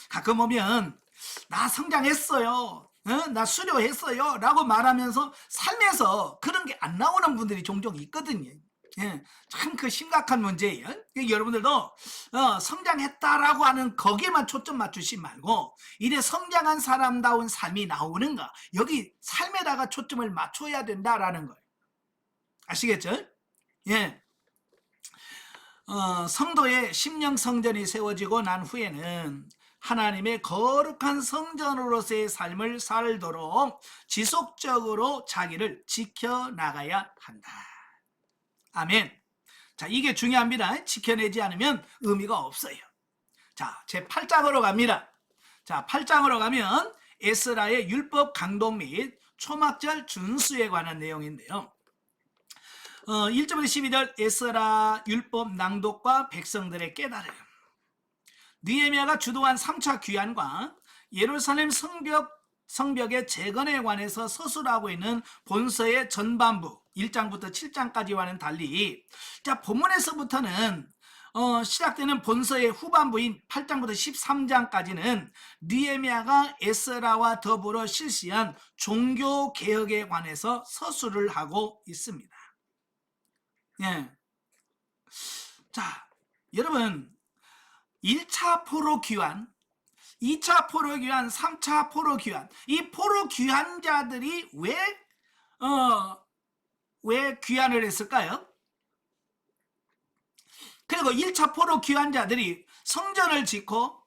가끔 보면 나 성장했어요, 나 수료했어요 라고 말하면서 삶에서 그런 게 안 나오는 분들이 종종 있거든요. 참 그 심각한 문제예요. 여러분들도 성장했다라고 하는 거기에만 초점 맞추지 말고 이래 성장한 사람다운 삶이 나오는가, 여기 삶에다가 초점을 맞춰야 된다라는 거예요. 아시겠죠? 예. 성도의 심령 성전이 세워지고 난 후에는 하나님의 거룩한 성전으로서의 삶을 살도록 지속적으로 자기를 지켜나가야 한다. 아멘. 자, 이게 중요합니다. 지켜내지 않으면 의미가 없어요. 자, 제 8장으로 갑니다. 자, 8장으로 가면 에스라의 율법 강독 및 초막절 준수에 관한 내용인데요. 1절부터 12절 에스라 율법 낭독과 백성들의 깨달음. 느헤미야가 주도한 3차 귀환과 예루살렘 성벽의 재건에 관해서 서술하고 있는 본서의 전반부 1장부터 7장까지와는 달리, 자, 본문에서부터는 시작되는 본서의 후반부인 8장부터 13장까지는 느헤미야가 에스라와 더불어 실시한 종교 개혁에 관해서 서술을 하고 있습니다. 예. 자, 여러분, 1차 포로 귀환, 2차 포로 귀환, 3차 포로 귀환, 이 포로 귀환자들이 왜 귀환을 했을까요? 그리고 1차 포로 귀환자들이 성전을 짓고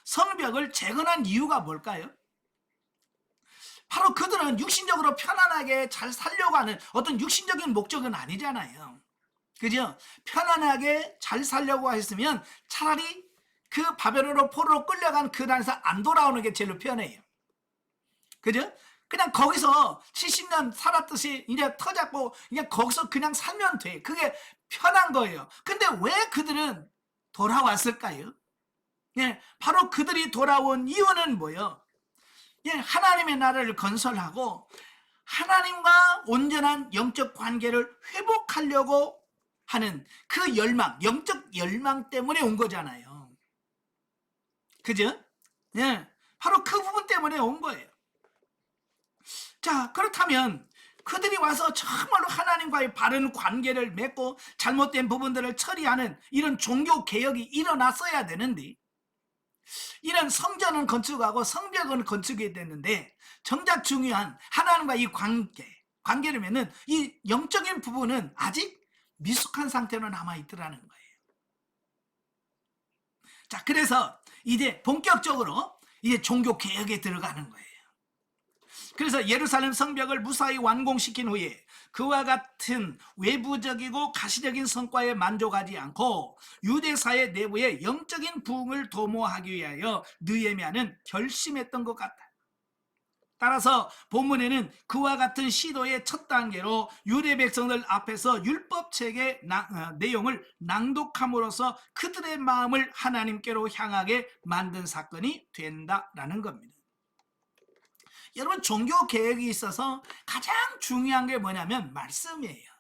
성벽을 재건한 이유가 뭘까요? 바로 그들은 육신적으로 편안하게 잘 살려고 하는 어떤 육신적인 목적은 아니잖아요. 그죠? 편안하게 잘 살려고 했으면 차라리 그 바벨론으로 포로로 끌려간 그 나라에서 안 돌아오는 게 제일 편해요. 그죠? 그냥 거기서 70년 살았듯이 이제 터잡고 그냥 거기서 그냥 살면 돼. 그게 편한 거예요. 근데 왜 그들은 돌아왔을까요? 예, 바로 그들이 돌아온 이유는 뭐예요? 예, 하나님의 나라를 건설하고 하나님과 온전한 영적 관계를 회복하려고 하는 그 열망, 영적 열망 때문에 온 거잖아요. 그죠? 예, 바로 그 부분 때문에 온 거예요. 자, 그렇다면 그들이 와서 정말로 하나님과의 바른 관계를 맺고 잘못된 부분들을 처리하는 이런 종교 개혁이 일어났어야 되는데, 이런 성전은 건축하고 성벽은 건축이 됐는데 정작 중요한 하나님과의 관계를 맺는 이 영적인 부분은 아직 미숙한 상태로 남아있더라는 거예요. 자, 그래서 이제 본격적으로 이제 종교 개혁에 들어가는 거예요. 그래서 예루살렘 성벽을 무사히 완공시킨 후에 그와 같은 외부적이고 가시적인 성과에 만족하지 않고 유대사회 내부의 영적인 부흥을 도모하기 위하여 느헤미야는 결심했던 것 같다. 따라서 본문에는 그와 같은 시도의 첫 단계로 유대 백성들 앞에서 율법책의 내용을 낭독함으로써 그들의 마음을 하나님께로 향하게 만든 사건이 된다라는 겁니다. 여러분 종교 개혁이 있어서 가장 중요한 게 뭐냐면 말씀이에요.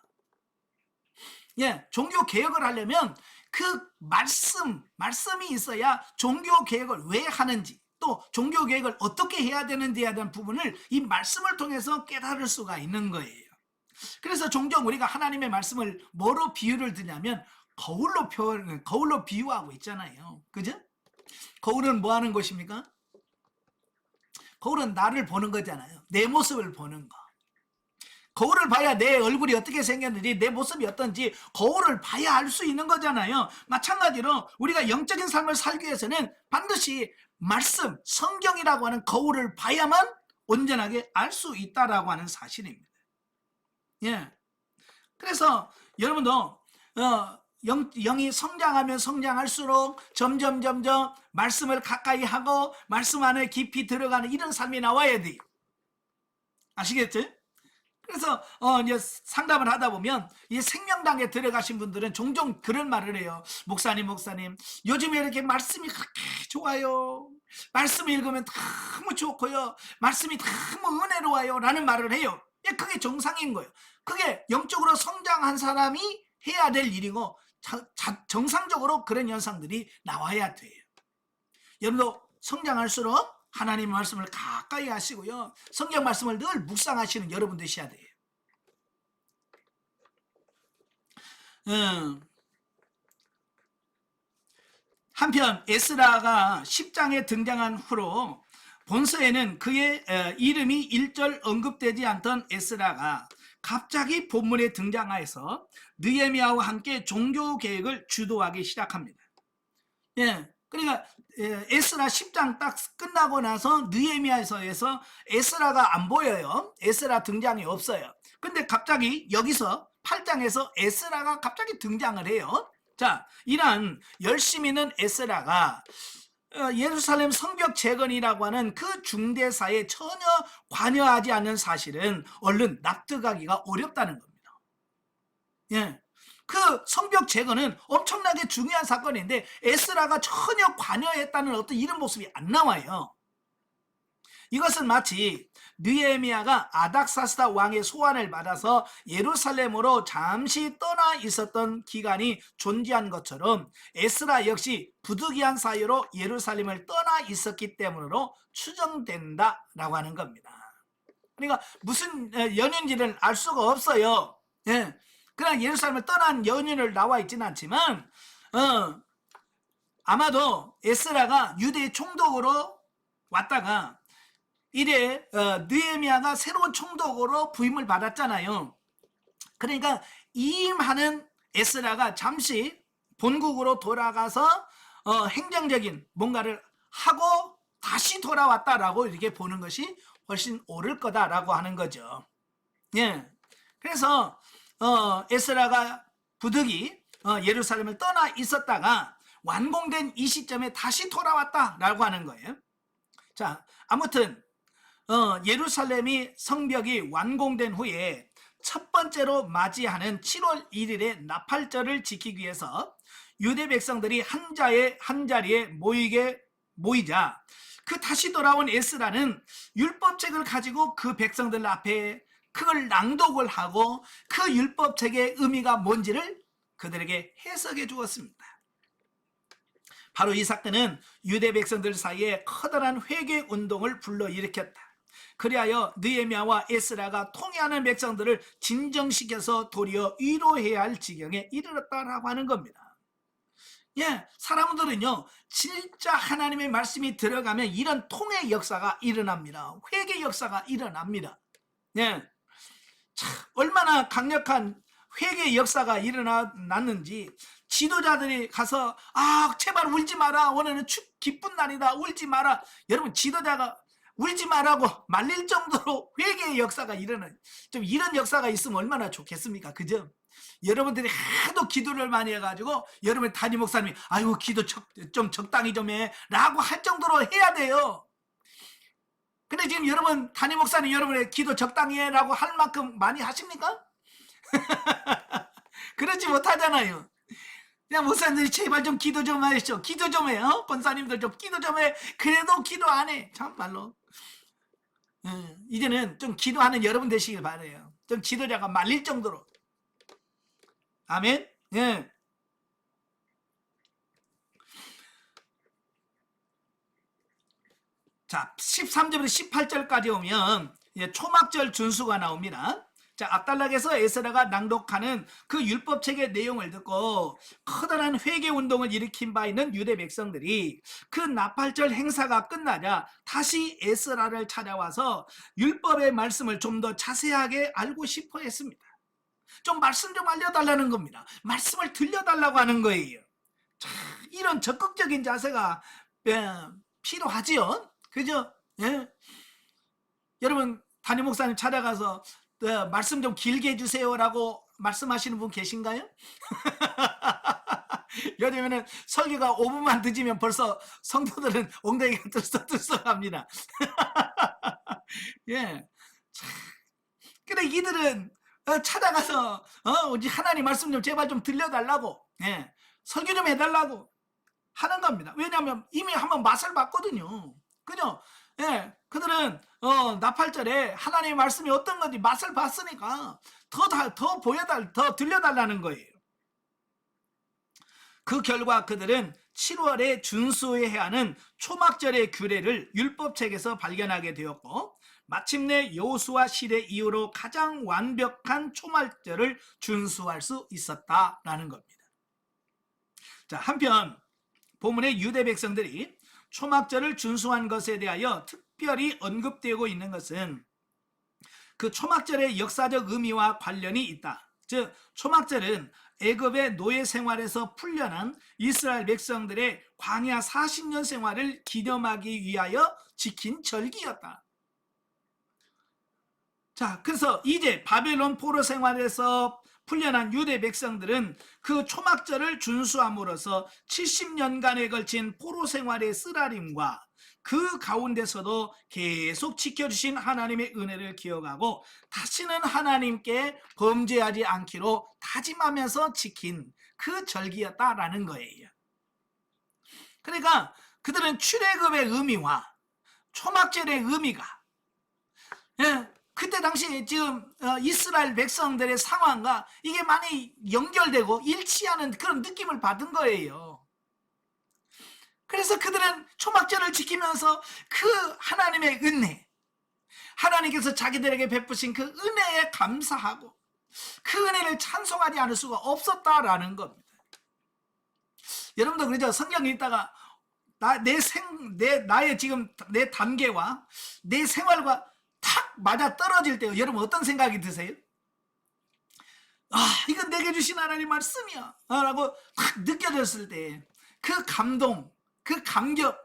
예, 종교 개혁을 하려면 그 말씀이 있어야 종교 개혁을 왜 하는지, 또 종교 개혁을 어떻게 해야 되는지에 대한 부분을 이 말씀을 통해서 깨달을 수가 있는 거예요. 그래서 종종 우리가 하나님의 말씀을 뭐로 비유를 드냐면 거울로 비유하고 있잖아요. 그죠? 거울은 뭐 하는 것입니까? 거울은 나를 보는 거잖아요. 내 모습을 보는 거. 거울을 봐야 내 얼굴이 어떻게 생겼는지, 내 모습이 어떤지 거울을 봐야 알 수 있는 거잖아요. 마찬가지로 우리가 영적인 삶을 살기 위해서는 반드시 말씀, 성경이라고 하는 거울을 봐야만 온전하게 알 수 있다라고 하는 사실입니다. 예. 그래서 여러분도 영이 성장하면 성장할수록 점점 말씀을 가까이 하고 말씀 안에 깊이 들어가는 이런 삶이 나와야 돼요. 아시겠죠? 그래서 이제 상담을 하다 보면 이 생명당에 들어가신 분들은 종종 그런 말을 해요. 목사님, 요즘에 이렇게 말씀이 그렇게 좋아요. 말씀 읽으면 너무 좋고요. 말씀이 너무 은혜로워요. 라는 말을 해요. 그게 정상인 거예요. 그게 영적으로 성장한 사람이 해야 될 일이고 정상적으로 그런 현상들이 나와야 돼요. 여러분도 성장할수록 하나님의 말씀을 가까이 하시고요. 성경 말씀을 늘 묵상하시는 여러분 되셔야 돼요. 한편 에스라가 10장에 등장한 후로 본서에는 그의 이름이 1절 언급되지 않던 에스라가 갑자기 본문에 등장하여서 느헤미야와 함께 종교 개혁을 주도하기 시작합니다. 예, 그러니까 에스라 10장 딱 끝나고 나서 느헤미야서에서 에스라가 안 보여요. 에스라 등장이 없어요. 근데 갑자기 여기서 8장에서 에스라가 갑자기 등장을 해요. 자, 이러한 열심히 있는 에스라가 예루살렘 성벽 재건이라고 하는 그 중대사에 전혀 관여하지 않는 사실은 얼른 납득하기가 어렵다는 겁니다. 예. 그 성벽 재건은 엄청나게 중요한 사건인데 에스라가 전혀 관여했다는 어떤 이런 모습이 안 나와요. 이것은 마치 느헤미야가 아닥사스다 왕의 소환을 받아서 예루살렘으로 잠시 떠나 있었던 기간이 존재한 것처럼 에스라 역시 부득이한 사유로 예루살렘을 떠나 있었기 때문으로 추정된다라고 하는 겁니다. 그러니까 무슨 연인지를 알 수가 없어요. 예. 그냥 예루살렘을 떠난 연인을 나와 있지는 않지만 아마도 에스라가 유대의 총독으로 왔다가 이래 느헤미야가 새로운 총독으로 부임을 받았잖아요. 그러니까 이임하는 에스라가 잠시 본국으로 돌아가서 행정적인 뭔가를 하고 다시 돌아왔다라고 이렇게 보는 것이 훨씬 옳을 거다라고 하는 거죠. 예. 그래서 에스라가 부득이 예루살렘을 떠나 있었다가 완공된 이 시점에 다시 돌아왔다라고 하는 거예요. 자, 아무튼 예루살렘이 성벽이 완공된 후에 첫 번째로 맞이하는 7월 1일의 나팔절을 지키기 위해서 유대 백성들이 한 자리에 모이자 그 다시 돌아온 에스라는 율법책을 가지고 그 백성들 앞에 그걸 낭독을 하고 그 율법책의 의미가 뭔지를 그들에게 해석해 주었습니다. 바로 이 사건은 유대 백성들 사이에 커다란 회개 운동을 불러일으켰다. 그리하여 느헤미야와 에스라가 통회하는 백성들을 진정시켜서 도리어 위로해야 할 지경에 이르렀다라고 하는 겁니다. 예, 사람들은요 진짜 하나님의 말씀이 들어가면 이런 통회 역사가 일어납니다. 회개 역사가 일어납니다. 예, 참 얼마나 강력한 회개 역사가 일어났는지 지도자들이 가서 제발 울지 마라, 오늘은 기쁜 날이다, 울지 마라. 여러분 지도자가 울지 말라고 말릴 정도로 회개의 역사가 일어나요. 좀 이런 역사가 있으면 얼마나 좋겠습니까? 그죠? 여러분들이 하도 기도를 많이 해가지고 여러분 담임 목사님이 아이고 기도 좀 적당히 좀 해 라고 할 정도로 해야 돼요. 근데 지금 여러분 담임 목사님 여러분의 기도 적당히 해 라고 할 만큼 많이 하십니까? 그렇지 못하잖아요. 그냥 목사님들이 제발 좀 기도 좀 하시죠. 기도 좀 해요. 권사님들 좀 기도 좀 해. 그래도 기도 안 해. 참말로. 이제는 좀 기도하는 여러분 되시길 바라요. 좀 지도자가 말릴 정도로. 아멘. 예. 자, 13절부터 18절까지 오면 초막절 준수가 나옵니다. 자, 앞달락에서 에스라가 낭독하는 그 율법책의 내용을 듣고 커다란 회개 운동을 일으킨 바 있는 유대 백성들이 그 나팔절 행사가 끝나자 다시 에스라를 찾아와서 율법의 말씀을 좀 더 자세하게 알고 싶어 했습니다. 좀 말씀 좀 알려달라는 겁니다. 말씀을 들려달라고 하는 거예요. 자, 이런 적극적인 자세가 필요하지요. 그죠? 예? 여러분 담임 목사님 찾아가서 말씀 좀 길게 해주세요라고 말씀하시는 분 계신가요? 요즘에는 설교가 5분만 늦으면 벌써 성도들은 엉덩이가 들썩들썩합니다. 예. 근데 이들은 찾아가서 우리 하나님 말씀 좀 제발 좀 들려달라고, 예, 설교 좀 해달라고 하는 겁니다. 왜냐하면 이미 한번 맛을 봤거든요. 그죠? 예, 그들은 나팔절에 하나님의 말씀이 어떤 건지 맛을 봤으니까 더 들려달라는 거예요. 그 결과 그들은 7월에 준수해야 하는 초막절의 규례를 율법책에서 발견하게 되었고, 마침내 여호수아 시대 이후로 가장 완벽한 초막절을 준수할 수 있었다라는 겁니다. 자, 한편 본문의 유대 백성들이 초막절을 준수한 것에 대하여 특별히 언급되고 있는 것은 그 초막절의 역사적 의미와 관련이 있다. 즉, 초막절은 애굽의 노예 생활에서 풀려난 이스라엘 백성들의 광야 40년 생활을 기념하기 위하여 지킨 절기였다. 자, 그래서 이제 바벨론 포로 생활에서 풀려난 유대 백성들은 그 초막절을 준수함으로써 70년간에 걸친 포로 생활의 쓰라림과 그 가운데서도 계속 지켜주신 하나님의 은혜를 기억하고 다시는 하나님께 범죄하지 않기로 다짐하면서 지킨 그 절기였다라는 거예요. 그러니까 그들은 출애굽의 의미와 초막절의 의미가, 그때 당시 지금 이스라엘 백성들의 상황과 이게 많이 연결되고 일치하는 그런 느낌을 받은 거예요. 그래서 그들은 초막절을 지키면서 그 하나님의 은혜, 하나님께서 자기들에게 베푸신 그 은혜에 감사하고 그 은혜를 찬송하지 않을 수가 없었다라는 겁니다. 여러분도 그러죠? 성경 읽다가 나의 지금 내 단계와 내 생활과 탁 맞아 떨어질 때 여러분 어떤 생각이 드세요? 이건 내게 주신 하나님 말씀이야 라고 탁 느껴졌을 때 그 감동, 그 감격,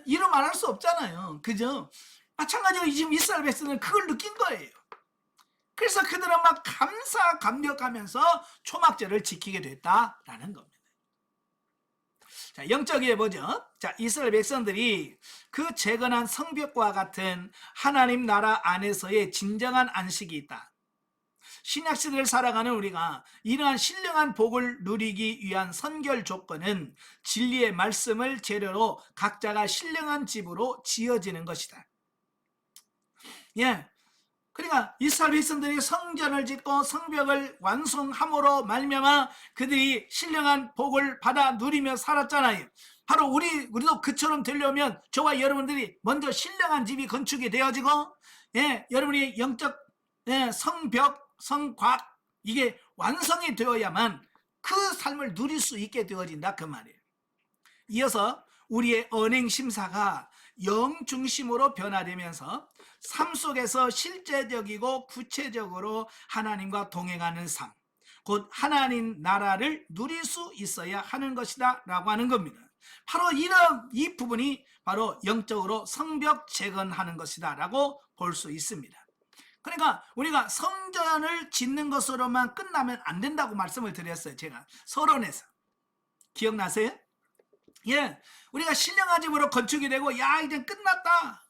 이루 말할 수 없잖아요. 그죠? 마찬가지로 지금 이스라엘 백성은 그걸 느낀 거예요. 그래서 그들은 막 감격하면서 초막절을 지키게 됐다라는 겁니다. 자, 영적이에 보죠. 자, 이스라엘 백성들이 그 재건한 성벽과 같은 하나님 나라 안에서의 진정한 안식이 있다. 신약시대를 살아가는 우리가 이러한 신령한 복을 누리기 위한 선결 조건은 진리의 말씀을 재료로 각자가 신령한 집으로 지어지는 것이다. 예. 그러니까 이스라엘 백성들이 성전을 짓고 성벽을 완성함으로 말미암아 그들이 신령한 복을 받아 누리며 살았잖아요. 바로 우리도 그처럼 되려면 저와 여러분들이 먼저 신령한 집이 건축이 되어지고, 여러분이 영적 성벽, 성곽 이게 완성이 되어야만 그 삶을 누릴 수 있게 되어진다 그 말이에요. 이어서 우리의 언행심사가 영 중심으로 변화되면서 삶 속에서 실제적이고 구체적으로 하나님과 동행하는 삶, 곧 하나님 나라를 누릴 수 있어야 하는 것이다 라고 하는 겁니다. 바로 이 부분이 바로 영적으로 성벽 재건하는 것이다 라고 볼 수 있습니다. 그러니까 우리가 성전을 짓는 것으로만 끝나면 안 된다고 말씀을 드렸어요. 제가 서론에서. 기억나세요? 예, 우리가 신령한 집으로 건축이 되고 이제 끝났다,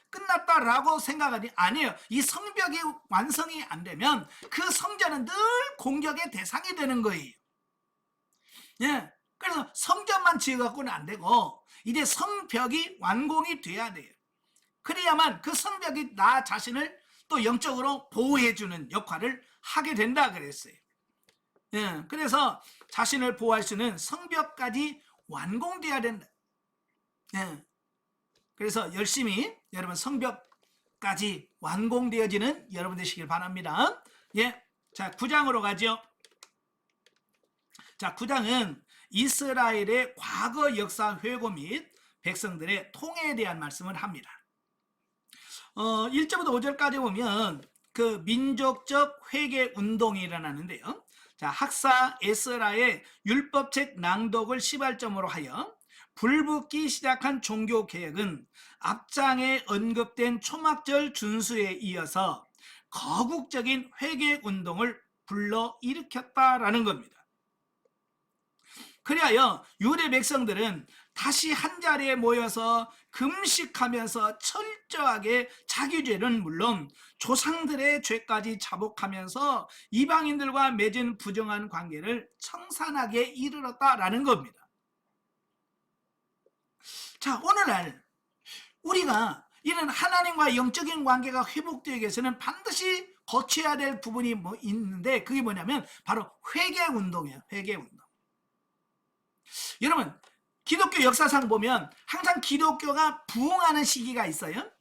끝났다라고 생각하니 아니에요. 이 성벽이 완성이 안 되면 그 성전은 늘 공격의 대상이 되는 거예요. 그래서 성전만 지어갖고는 안 되고 이제 성벽이 완공이 돼야 돼요. 그래야만 그 성벽이 나 자신을 또 영적으로 보호해주는 역할을 하게 된다 그랬어요. 예, 그래서 자신을 보호할 수 있는 성벽까지 완공돼야 된다. 예, 그래서 열심히 여러분 성벽까지 완공되어지는 여러분 되시길 바랍니다. 예, 자 9장으로 가죠. 자 9장은 이스라엘의 과거 역사 회고 및 백성들의 통해에 대한 말씀을 합니다. 1절부터 5절까지 보면 그 민족적 회개 운동이 일어나는데요. 자, 학사 에스라의 율법책 낭독을 시발점으로 하여 불붙기 시작한 종교 개혁은 앞장에 언급된 초막절 준수에 이어서 거국적인 회개 운동을 불러일으켰다라는 겁니다. 그리하여 유대 백성들은 다시 한자리에 모여서 금식하면서 철저하게 자기 죄는 물론 조상들의 죄까지 자복하면서 이방인들과 맺은 부정한 관계를 청산하게 이르렀다라는 겁니다. 자, 오늘날 우리가 이런 하나님과 영적인 관계가 회복되기 위해서는 반드시 거쳐야 될 부분이 있는데 그게 뭐냐면 바로 회개운동이에요. 회개운동. 여러분 기독교 역사상 보면 항상 기독교가 부흥하는 시기가 있어요.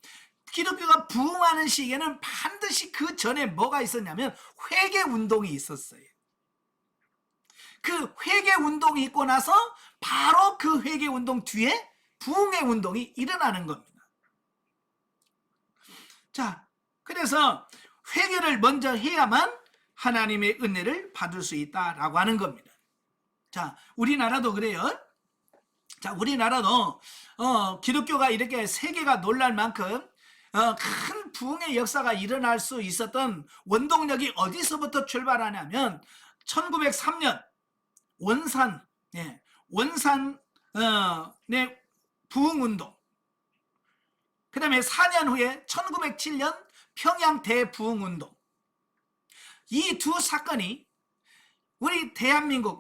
기독교가 부흥하는 시기에는 반드시 그 전에 뭐가 있었냐면 회개운동이 있었어요. 그 회개운동이 있고 나서 바로 그 회개운동 뒤에 부흥의 운동이 일어나는 겁니다. 자, 그래서 회개를 먼저 해야만 하나님의 은혜를 받을 수 있다라고 하는 겁니다. 자, 우리나라도 그래요. 자, 우리나라도 기독교가 이렇게 세계가 놀랄 만큼 큰 부흥의 역사가 일어날 수 있었던 원동력이 어디서부터 출발하냐면 1903년 원산 네, 부흥운동, 그 다음에 4년 후에 1907년 평양 대부흥운동, 이 두 사건이 우리 대한민국,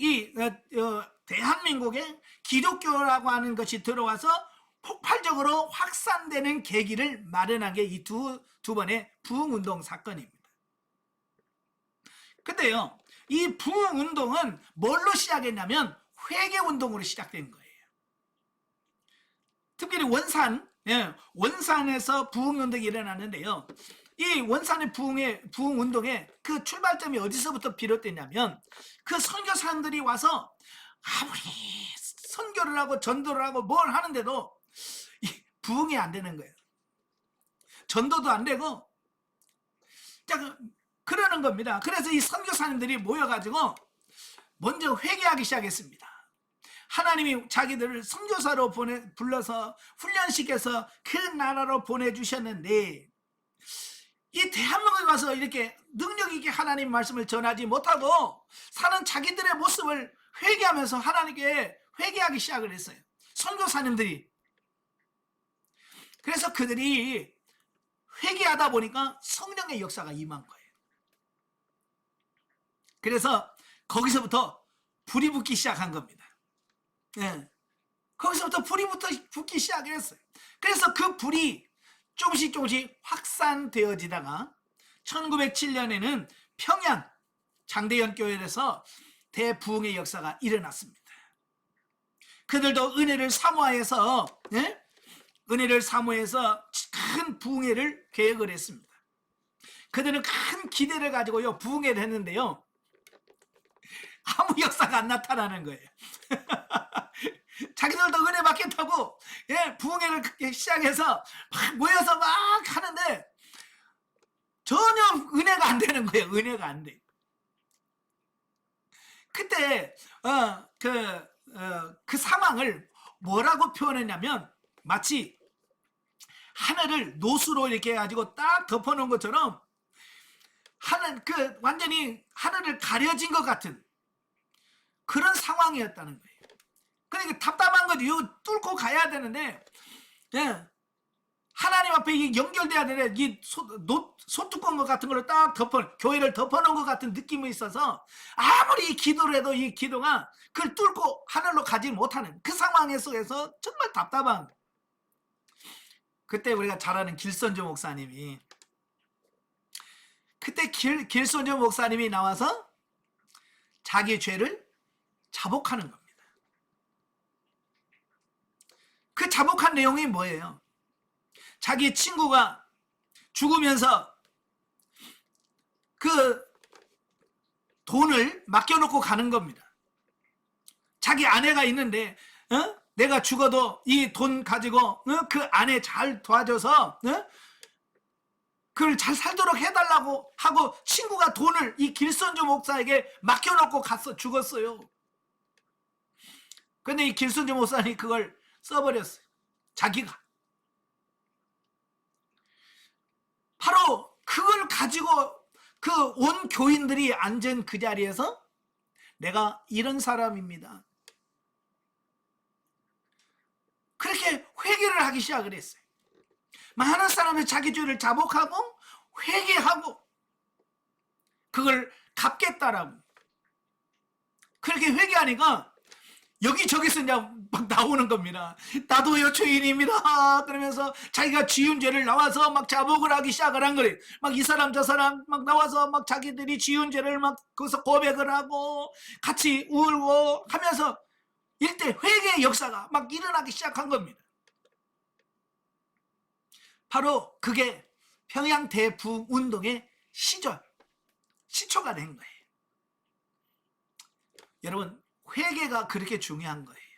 대한민국에 기독교라고 하는 것이 들어와서 폭발적으로 확산되는 계기를 마련한 게 이 두 번의 부흥운동 사건입니다. 근데요, 이 부흥운동은 뭘로 시작했냐면 회개운동으로 시작된 거예요. 특별히 원산에서 부흥운동이 일어났는데요. 이 원산의 부흥운동의 그 출발점이 어디서부터 비롯됐냐면 그 선교사님들이 와서 아무리 선교를 하고 전도를 하고 뭘 하는데도 부흥이 안 되는 거예요. 전도도 안 되고 그러는 겁니다. 그래서 이 선교사님들이 모여가지고 먼저 회개하기 시작했습니다. 하나님이 자기들을 선교사로 불러서 훈련시켜서 그 나라로 보내주셨는데 이 대한민국에 가서 이렇게 능력 있게 하나님 말씀을 전하지 못하고 사는 자기들의 모습을 회개하면서 하나님께 회개하기 시작을 했어요. 선교사님들이. 그래서 그들이 회개하다 보니까 성령의 역사가 임한 거예요. 그래서 거기서부터 불이 붙기 시작한 겁니다. 네. 거기서부터 불이 붙기 시작했어요. 그래서 그 불이 조금씩 확산되어지다가 1907년에는 평양 장대현 교회에서 대부흥의 역사가 일어났습니다. 그들도 은혜를 사모해서 큰 부흥회를 계획을 했습니다. 그들은 큰 기대를 가지고요 부흥회를 했는데요, 아무 역사가 안 나타나는 거예요. 자기들도 은혜 받겠다고 부흥회를 시작해서 막 모여서 막 하는데 전혀 은혜가 안 되는 거예요. 은혜가 안 돼. 그때 그 상황을 뭐라고 표현했냐면 마치 하늘을 노수로 이렇게 해가지고 딱 덮어놓은 것처럼 완전히 하늘을 가려진 것 같은 그런 상황이었다는 거예요. 그러니까 답답한 거죠. 이거 뚫고 가야 되는데, 하나님 앞에 연결돼야 되는데, 이 소뚜껑 같은 걸로 딱 교회를 덮어놓은 것 같은 느낌이 있어서, 아무리 기도를 해도 이 기도가 그걸 뚫고 하늘로 가지 못하는 그 상황 속에서 정말 답답한. 그때 우리가 잘 아는 길선조 목사님이, 그때 길선조 목사님이 나와서 자기 죄를 자복하는 겁니다. 그 자복한 내용이 뭐예요? 자기 친구가 죽으면서 그 돈을 맡겨놓고 가는 겁니다. 자기 아내가 있는데 내가 죽어도 이 돈 가지고 그 아내 잘 도와줘서 그걸 잘 살도록 해달라고 하고 친구가 돈을 이 길선조 목사에게 맡겨놓고 죽었어요. 근데 이 길선조 목사님이 그걸 써버렸어요. 자기가. 바로 그걸 가지고 그 온 교인들이 앉은 그 자리에서 내가 이런 사람입니다. 그렇게 회개를 하기 시작을 했어요. 많은 사람이 자기 죄를 자복하고 회개하고 그걸 갚겠다라고 그렇게 회개하니까 여기저기서 그냥 막 나오는 겁니다. 나도요 죄인입니다. 그러면서 자기가 지은 죄를 나와서 막 자복을 하기 시작을 한 거예요. 막 이 사람 저 사람 막 나와서 막 자기들이 지은 죄를 막 거기서 고백을 하고 같이 울고 하면서 이때 회개의 역사가 막 일어나기 시작한 겁니다. 바로 그게 평양 대부운동의 시초가 된 거예요. 여러분, 회개가 그렇게 중요한 거예요.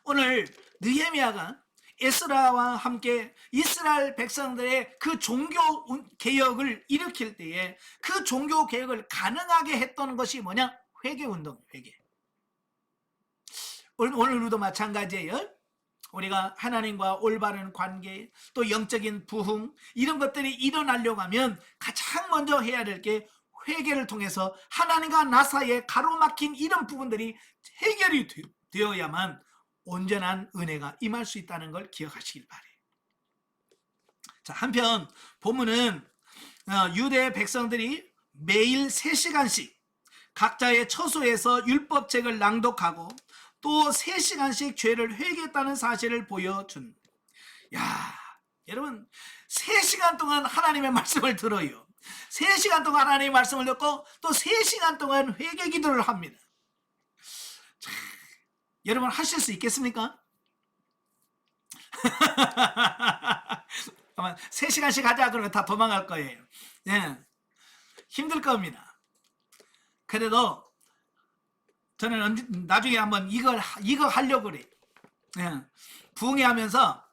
오늘 느헤미야가 에스라와 함께 이스라엘 백성들의 그 종교 개혁을 일으킬 때에 그 종교 개혁을 가능하게 했던 것이 뭐냐? 회개운동, 회개. 오늘도 마찬가지예요. 우리가 하나님과 올바른 관계, 또 영적인 부흥, 이런 것들이 일어나려고 하면 가장 먼저 해야 될 게 회개를 통해서 하나님과 나 사이에 가로막힌 이런 부분들이 해결이 되어야만 온전한 은혜가 임할 수 있다는 걸 기억하시길 바래요. 자, 한편 본문은 유대 백성들이 매일 3시간씩 각자의 처소에서 율법책을 낭독하고 또 3시간씩 죄를 회개했다는 사실을 보여준. 야, 여러분 3시간 동안 하나님의 말씀을 들어요. 3시간 동안 하나님의 말씀을 듣고 또 3시간 동안 회개 기도를 합니다. 자, 여러분 하실 수 있겠습니까? 아마 3시간씩 하자 그러면 다 도망갈 거예요. 예, 힘들 겁니다. 그래도 저는 나중에 한번 이거 하려고 그래. 예, 부흥회하면서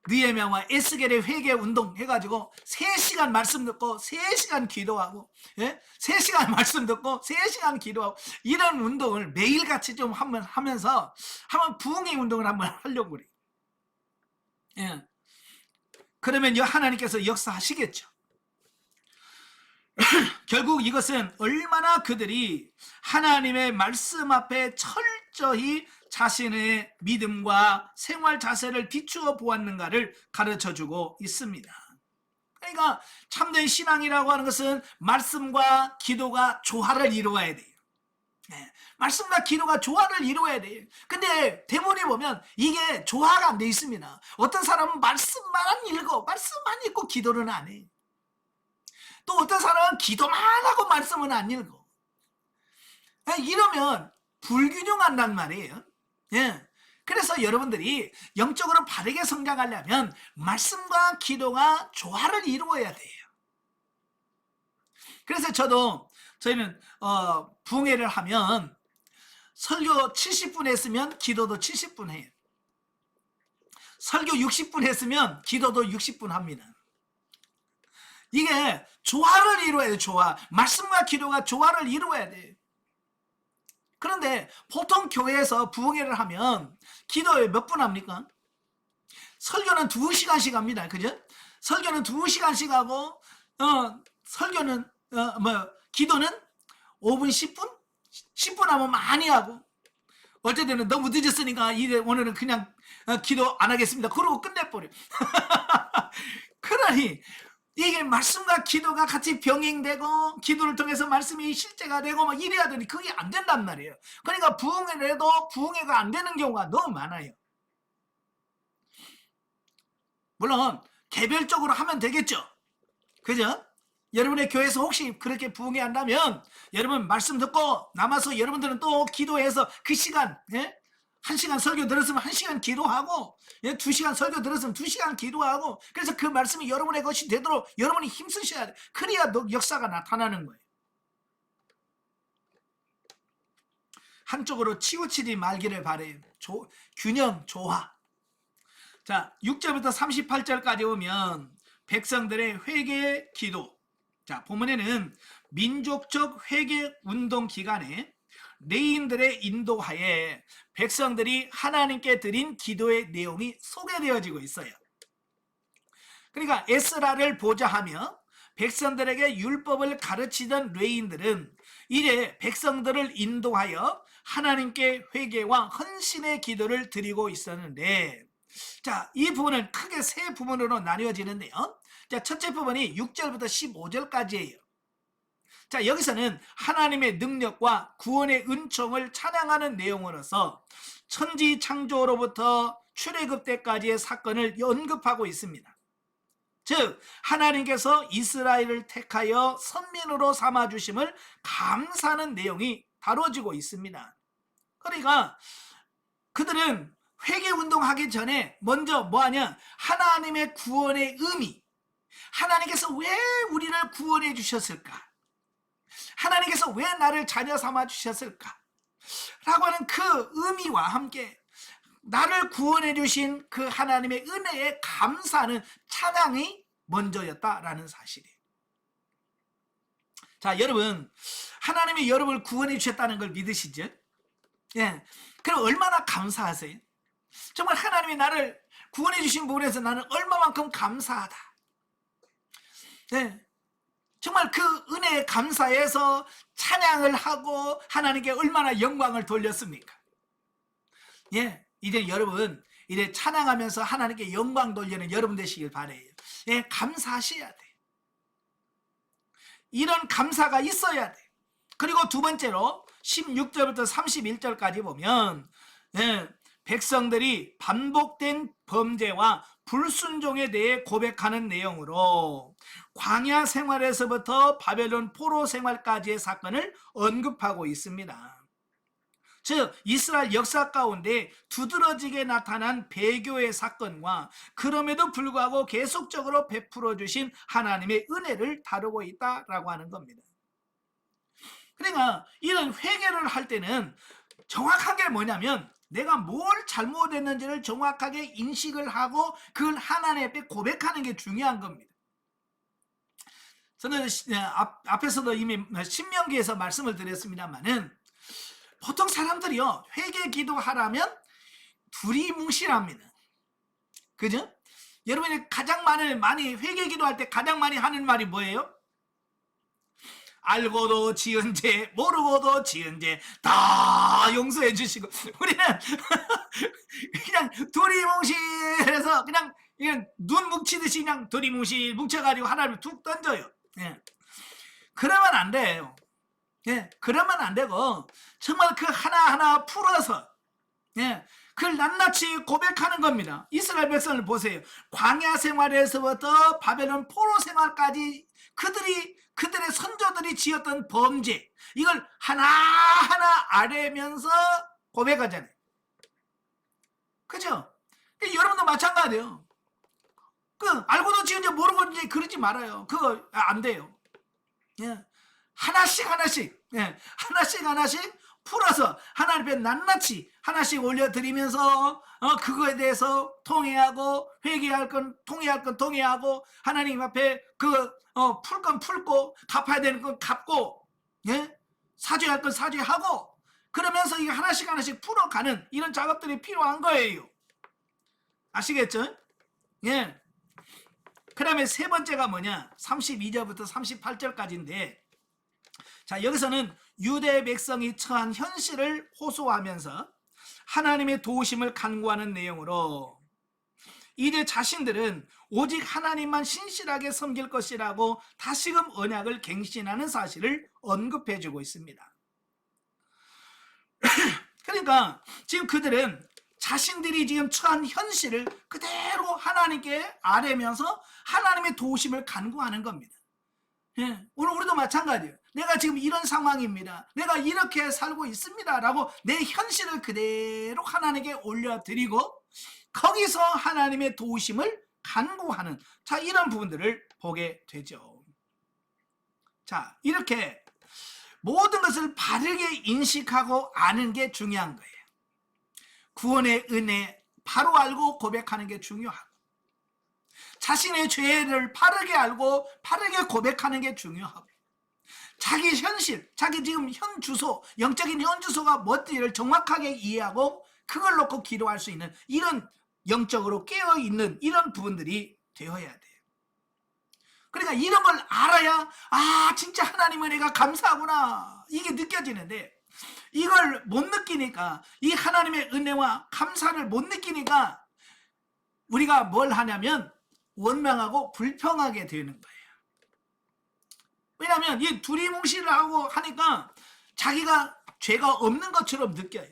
느헤미야와 에스겔의 회개 운동 해가지고 3시간 말씀 듣고 3시간 기도하고 3시간 말씀 듣고 3시간 기도하고 이런 운동을 매일같이 좀 한번 하면서 한번 부흥회 운동을 한번 하려고 그래. 예. 그러면 하나님께서 역사하시겠죠. 결국 이것은 얼마나 그들이 하나님의 말씀 앞에 철저히 자신의 믿음과 생활 자세를 비추어 보았는가를 가르쳐주고 있습니다. 그러니까 참된 신앙이라고 하는 것은 말씀과 기도가 조화를 이루어야 돼요. 네, 말씀과 기도가 조화를 이루어야 돼요. 근데 대본에 보면 이게 조화가 안 돼 있습니다. 어떤 사람은 말씀만 읽고 말씀만 읽고 기도는 안 해. 또 어떤 사람은 기도만 하고 말씀은 안 읽어. 이러면 불균형한단 말이에요. 예. 그래서 여러분들이 영적으로 바르게 성장하려면 말씀과 기도가 조화를 이루어야 돼요. 그래서 저희는 부흥회를 하면 설교 70분 했으면 기도도 70분 해요. 설교 60분 했으면 기도도 60분 합니다. 이게 조화를 이루어야 돼요. 조화. 말씀과 기도가 조화를 이루어야 돼요. 그런데 보통 교회에서 부흥회를 하면 기도에 몇 분 합니까? 설교는 2시간씩 합니다. 그죠? 설교는 2시간씩 하고 설교는 기도는 5분 10분? 10분 하면 많이 하고 어쩔 때는 너무 늦었으니까 오늘은 그냥 기도 안 하겠습니다. 그러고 끝내버려. 그러니 이게 말씀과 기도가 같이 병행되고 기도를 통해서 말씀이 실제가 되고 막 이래야 되니 그게 안 된단 말이에요. 그러니까 부흥회를 해도 부흥회가 안 되는 경우가 너무 많아요. 물론 개별적으로 하면 되겠죠. 그죠? 여러분의 교회에서 혹시 그렇게 부흥회한다면 여러분 말씀 듣고 남아서 여러분들은 또 기도해서 그 시간, 예? 1시간 설교 들었으면 1시간 기도하고, 예? 2시간 설교 들었으면 2시간 기도하고, 그래서 그 말씀이 여러분의 것이 되도록 여러분이 힘쓰셔야 돼. 그래야 역사가 나타나는 거예요. 한쪽으로 치우치지 말기를 바래요. 균형, 조화. 자, 6절부터 38절까지 오면 백성들의 회개 기도. 자, 본문에는 민족적 회개 운동 기간에 레인들의 인도하에 백성들이 하나님께 드린 기도의 내용이 소개되어지고 있어요. 그러니까 에스라를 보좌하며 백성들에게 율법을 가르치던 레인들은 이제 백성들을 인도하여 하나님께 회개와 헌신의 기도를 드리고 있었는데, 자, 이 부분은 크게 세 부분으로 나뉘어지는데요. 자, 첫째 부분이 6절부터 15절까지예요. 자, 여기서는 하나님의 능력과 구원의 은총을 찬양하는 내용으로서 천지 창조로부터 출애굽 때까지의 사건을 언급하고 있습니다. 즉, 하나님께서 이스라엘을 택하여 선민으로 삼아주심을 감사하는 내용이 다뤄지고 있습니다. 그러니까 그들은 회개운동하기 전에 먼저 뭐하냐? 하나님의 구원의 의미, 하나님께서 왜 우리를 구원해 주셨을까? 하나님께서 왜 나를 자녀 삼아 주셨을까? 라고 하는 그 의미와 함께 나를 구원해 주신 그 하나님의 은혜에 감사하는 찬양이 먼저였다라는 사실이에요. 자, 여러분, 하나님이 여러분을 구원해 주셨다는 걸 믿으시죠? 예. 그럼 얼마나 감사하세요? 정말 하나님이 나를 구원해 주신 부분에서 나는 얼마만큼 감사하다. 예. 정말 그 은혜에 감사해서 찬양을 하고 하나님께 얼마나 영광을 돌렸습니까? 예. 이제 여러분, 이제 찬양하면서 하나님께 영광 돌리는 여러분 되시길 바라요. 예, 감사하셔야 돼. 이런 감사가 있어야 돼. 그리고 두 번째로 16절부터 31절까지 보면, 예, 백성들이 반복된 범죄와 불순종에 대해 고백하는 내용으로 광야 생활에서부터 바벨론 포로 생활까지의 사건을 언급하고 있습니다. 즉, 이스라엘 역사 가운데 두드러지게 나타난 배교의 사건과 그럼에도 불구하고 계속적으로 베풀어 주신 하나님의 은혜를 다루고 있다라고 하는 겁니다. 그러니까 이런 회개를 할 때는 정확하게 뭐냐면 내가 뭘 잘못했는지를 정확하게 인식을 하고 그걸 하나님 앞에 고백하는 게 중요한 겁니다. 저는 앞에서도 이미 신명기에서 말씀을 드렸습니다만은 보통 사람들이요, 회개 기도하라면 두리뭉실합니다. 그죠? 여러분이 가장 많이 회개 기도할 때 가장 많이 하는 말이 뭐예요? 알고도 지은 죄, 모르고도 지은 죄 다 용서해 주시고. 우리는 그냥 두리뭉실해서 그냥 눈 묵히듯이 그냥 두리뭉실 뭉쳐가지고 하나님을 툭 던져요. 예. 그러면 안 돼요. 예, 그러면 안 되고 정말 그 하나하나 풀어서, 예, 그걸 낱낱이 고백하는 겁니다. 이스라엘 백성을 보세요. 광야 생활에서부터 바벨론 포로 생활까지 그들의 선조들이 지었던 범죄, 이걸 하나하나 아뢰면서 고백하잖아요. 그죠? 여러분도 마찬가지예요. 알고도 지은지 모르고 이제 그러지 말아요. 그거 안 돼요. 예. 하나씩 예, 하나씩 풀어서 하나님 앞에 낱낱이 하나씩 올려드리면서 그거에 대해서 통회하고, 회개할 건 통회하고, 하나님 앞에 풀 건 풀고, 갚아야 되는 건 갚고, 예? 사죄할 건 사죄하고, 그러면서 이게 하나씩 풀어가는 이런 작업들이 필요한 거예요. 아시겠죠? 예. 그 다음에 세 번째가 뭐냐? 32절부터 38절까지인데, 자, 여기서는 유대 백성이 처한 현실을 호소하면서 하나님의 도우심을 간구하는 내용으로 이제 자신들은 오직 하나님만 신실하게 섬길 것이라고 다시금 언약을 갱신하는 사실을 언급해 주고 있습니다. 그러니까 지금 그들은 자신들이 지금 처한 현실을 그대로 하나님께 아뢰면서 하나님의 도우심을 간구하는 겁니다. 예, 오늘 우리도 마찬가지예요. 내가 지금 이런 상황입니다. 내가 이렇게 살고 있습니다. 라고 내 현실을 그대로 하나님께 올려드리고 거기서 하나님의 도우심을 간구하는, 자, 이런 부분들을 보게 되죠. 자, 이렇게 모든 것을 바르게 인식하고 아는 게 중요한 거예요. 구원의 은혜 바로 알고 고백하는 게 중요하고, 자신의 죄를 바르게 알고 바르게 고백하는 게 중요하고, 자기 현실, 자기 지금 현 주소, 영적인 현 주소가 뭔지를 정확하게 이해하고 그걸 놓고 기도할 수 있는, 이런 영적으로 깨어있는 이런 부분들이 되어야 돼요. 그러니까 이런 걸 알아야 진짜 하나님의 은혜가 감사하구나 이게 느껴지는데, 이걸 못 느끼니까, 이 하나님의 은혜와 감사를 못 느끼니까 우리가 뭘 하냐면 원망하고 불평하게 되는 거예요. 왜냐하면 이 두리뭉실을 하고 하니까 자기가 죄가 없는 것처럼 느껴요.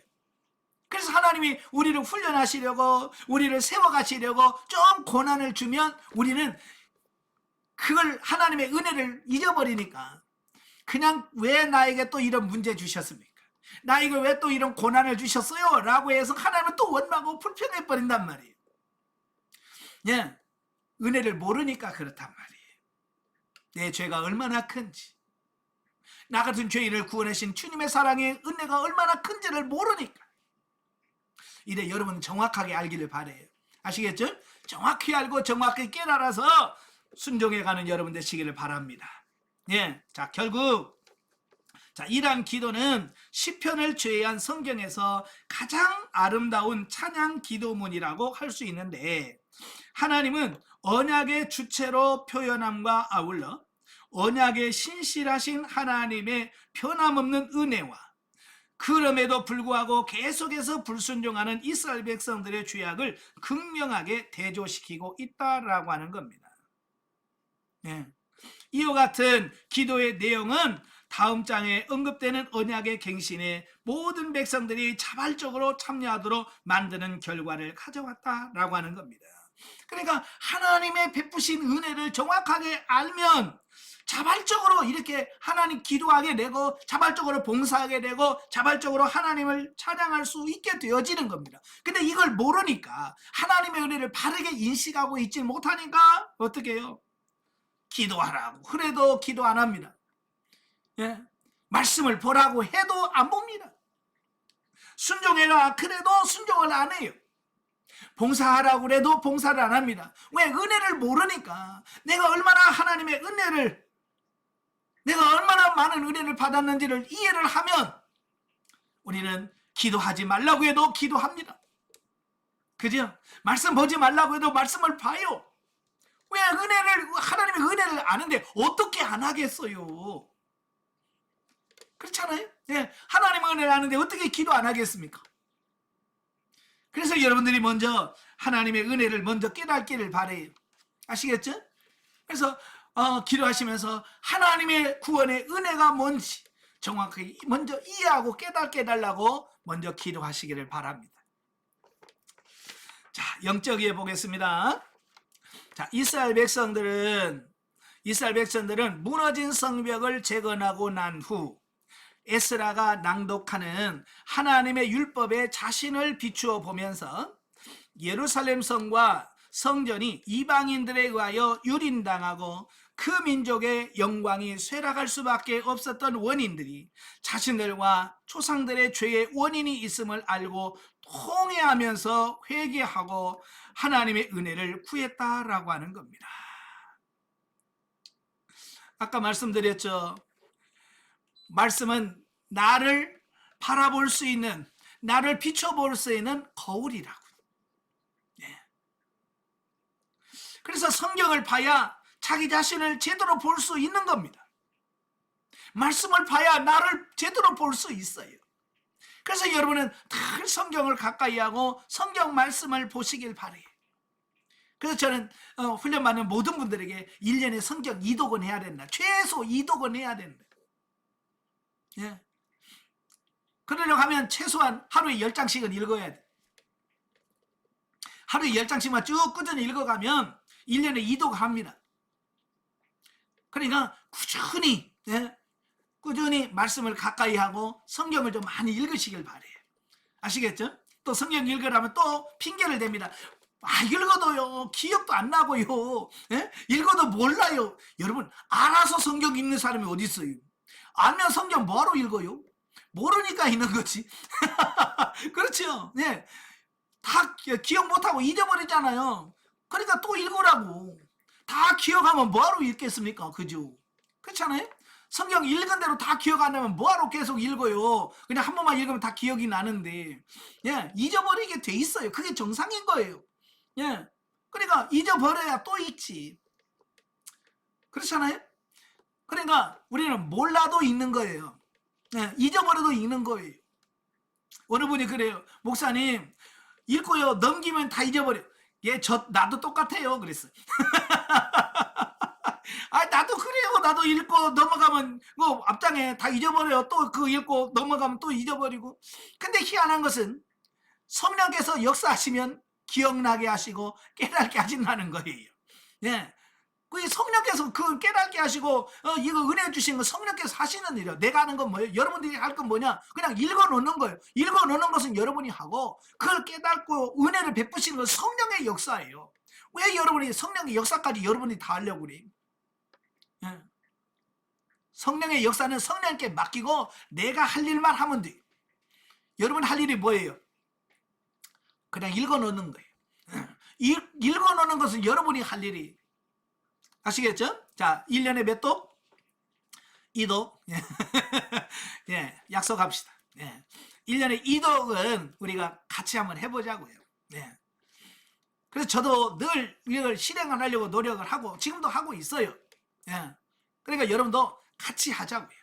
그래서 하나님이 우리를 훈련하시려고, 우리를 세워가시려고 좀 고난을 주면 우리는 그걸, 하나님의 은혜를 잊어버리니까 그냥 왜 나에게 또 이런 문제 주셨습니까? 나에게 왜 또 이런 고난을 주셨어요? 라고 해서 하나님은 또 원망하고 불평해버린단 말이에요. 예, 은혜를 모르니까 그렇단 말이에요. 내 죄가 얼마나 큰지, 나 같은 죄인을 구원하신 주님의 사랑의 은혜가 얼마나 큰지를 모르니까. 이래 여러분 정확하게 알기를 바래요. 아시겠죠? 정확히 알고 정확히 깨달아서 순종해가는 여러분 되시기를 바랍니다. 예, 자, 결국 이러한 기도는 시편을 제외한 성경에서 가장 아름다운 찬양 기도문이라고 할 수 있는데, 하나님은 언약의 주체로 표현함과 아울러 언약의 신실하신 하나님의 변함없는 은혜와 그럼에도 불구하고 계속해서 불순종하는 이스라엘 백성들의 죄악을 극명하게 대조시키고 있다라고 하는 겁니다. 네. 이와 같은 기도의 내용은 다음 장에 언급되는 언약의 갱신에 모든 백성들이 자발적으로 참여하도록 만드는 결과를 가져왔다라고 하는 겁니다. 그러니까 하나님의 베푸신 은혜를 정확하게 알면 자발적으로 이렇게 하나님 기도하게 되고, 자발적으로 봉사하게 되고, 자발적으로 하나님을 찬양할 수 있게 되어지는 겁니다. 근데 이걸 모르니까, 하나님의 은혜를 바르게 인식하고 있지 못하니까 어떻게 해요? 기도하라고 그래도 기도 안 합니다. 예? 말씀을 보라고 해도 안 봅니다. 순종해라 그래도 순종을 안 해요. 봉사하라고 그래도 봉사를 안 합니다. 왜? 은혜를 모르니까. 내가 얼마나 하나님의 은혜를, 내가 얼마나 많은 은혜를 받았는지를 이해를 하면 우리는 기도하지 말라고 해도 기도합니다. 그죠? 말씀 보지 말라고 해도 말씀을 봐요. 왜? 하나님의 은혜를 아는데 어떻게 안 하겠어요? 그렇잖아요? 예, 하나님의 은혜를 아는데 어떻게 기도 안 하겠습니까? 그래서 여러분들이 먼저 하나님의 은혜를 먼저 깨닫기를 바래요. 아시겠죠? 그래서 기도하시면서 하나님의 구원의 은혜가 뭔지 정확하게 먼저 이해하고 깨닫게 해달라고 먼저 기도하시기를 바랍니다. 자, 영적이에 보겠습니다. 자, 이스라엘 백성들은 무너진 성벽을 재건하고 난 후 에스라가 낭독하는 하나님의 율법에 자신을 비추어 보면서 예루살렘 성과 성전이 이방인들에 의하여 유린당하고 그 민족의 영광이 쇠락할 수밖에 없었던 원인들이 자신들과 조상들의 죄의 원인이 있음을 알고 통회하면서 회개하고 하나님의 은혜를 구했다라고 하는 겁니다. 아까 말씀드렸죠. 말씀은 나를 바라볼 수 있는, 나를 비춰볼 수 있는 거울이라고. 네. 그래서 성경을 봐야 자기 자신을 제대로 볼 수 있는 겁니다. 말씀을 봐야 나를 제대로 볼 수 있어요. 그래서 여러분은 늘 성경을 가까이 하고 성경 말씀을 보시길 바래요. 그래서 저는 훈련받는 모든 분들에게 1년에 성경 2독은 해야 된다. 최소 2독은 해야 된다. 예. 그러려고 하면 최소한 하루에 10장씩은 읽어야 돼. 하루에 10장씩만 쭉 꾸준히 읽어가면 1년에 2도가 합니다. 그러니까 꾸준히 꾸준히 말씀을 가까이 하고 성경을 좀 많이 읽으시길 바래요. 아시겠죠? 또 성경 읽으라면 또 핑계를 댑니다. 읽어도요 기억도 안 나고요. 읽어도 몰라요. 여러분, 알아서 성경 읽는 사람이 어디 있어요? 알면 성경 뭐하러 읽어요? 모르니까 읽는 거지. 그렇죠? 네. 다 기억 못하고 잊어버리잖아요. 그러니까 또 읽으라고. 다 기억하면 뭐하러 읽겠습니까? 그죠? 그렇잖아요? 성경 읽은 대로 다 기억 안 나면 뭐하러 계속 읽어요? 그냥 한 번만 읽으면 다 기억이 나는데, 잊어버리게 돼 있어요. 그게 정상인 거예요. 그러니까 잊어버려야 또 읽지. 그렇잖아요? 그러니까 우리는 몰라도 읽는 거예요. 잊어버려도 읽는 거예요. 어느 분이 그래요. 목사님, 읽고요 넘기면 다 잊어버려. 나도 똑같아요. 그랬어. 나도 그래요. 나도 읽고 넘어가면 앞장에 다 잊어버려요. 또 그거 읽고 넘어가면 또 잊어버리고. 근데 희한한 것은 성령께서 역사하시면 기억나게 하시고 깨닫게 하신다는 거예요. 그 성령께서 그 깨닫게 하시고 이거 은혜 주신 거 성령께서 하시는 일이에요. 내가 하는 건 뭐예요? 여러분들이 할 건 뭐냐? 그냥 읽어 놓는 거예요. 읽어 놓는 것은 여러분이 하고, 그걸 깨닫고 은혜를 베푸시는 건 성령의 역사예요. 왜 여러분이 성령의 역사까지 여러분이 다 하려고 그래? 성령의 역사는 성령께 맡기고 내가 할 일만 하면 돼. 여러분 할 일이 뭐예요? 그냥 읽어 놓는 거예요. 읽어 놓는 것은 여러분이 할 일이. 아시겠죠? 자, 1년에 몇 도? 2도. 약속합시다. 1년에 2독은 우리가 같이 한번 해보자고요. 그래서 저도 늘 이걸 실행을 하려고 노력을 하고 지금도 하고 있어요. 그러니까 여러분도 같이 하자고요.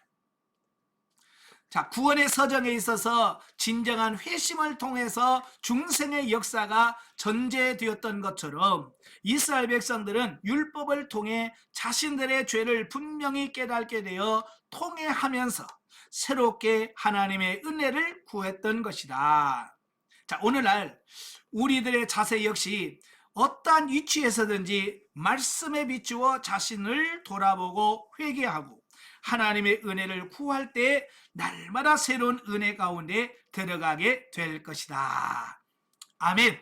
자, 구원의 서정에 있어서 진정한 회심을 통해서 중생의 역사가 전제되었던 것처럼 이스라엘 백성들은 율법을 통해 자신들의 죄를 분명히 깨닫게 되어 통회하면서 새롭게 하나님의 은혜를 구했던 것이다. 자, 오늘날 우리들의 자세 역시 어떠한 위치에서든지 말씀에 비추어 자신을 돌아보고 회개하고 하나님의 은혜를 구할 때 날마다 새로운 은혜 가운데 들어가게 될 것이다. 아멘.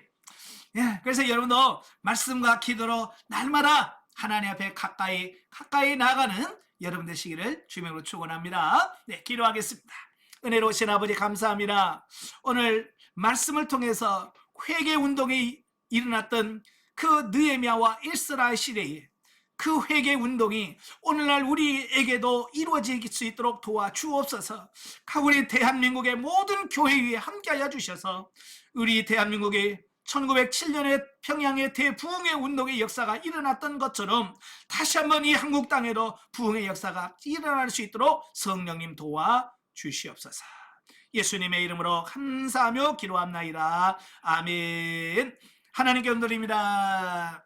그래서 여러분도 말씀과 기도로 날마다 하나님 앞에 가까이 나가는 여러분 되시기를 주님으로 축원합니다. 기도하겠습니다. 은혜로우신 아버지 감사합니다. 오늘 말씀을 통해서 회개 운동이 일어났던 그 느헤미야와 에스라 시대에 그 회개 운동이 오늘날 우리에게도 이루어질 수 있도록 도와주옵소서. 우리 대한민국의 모든 교회 위에 함께하여 주셔서 우리 대한민국의 1907년에 평양의 대부흥의 운동의 역사가 일어났던 것처럼 다시 한번 이 한국 땅에도 부흥의 역사가 일어날 수 있도록 성령님 도와주시옵소서. 예수님의 이름으로 감사하며 기도합나이다. 아멘. 하나님께 감사드립니다.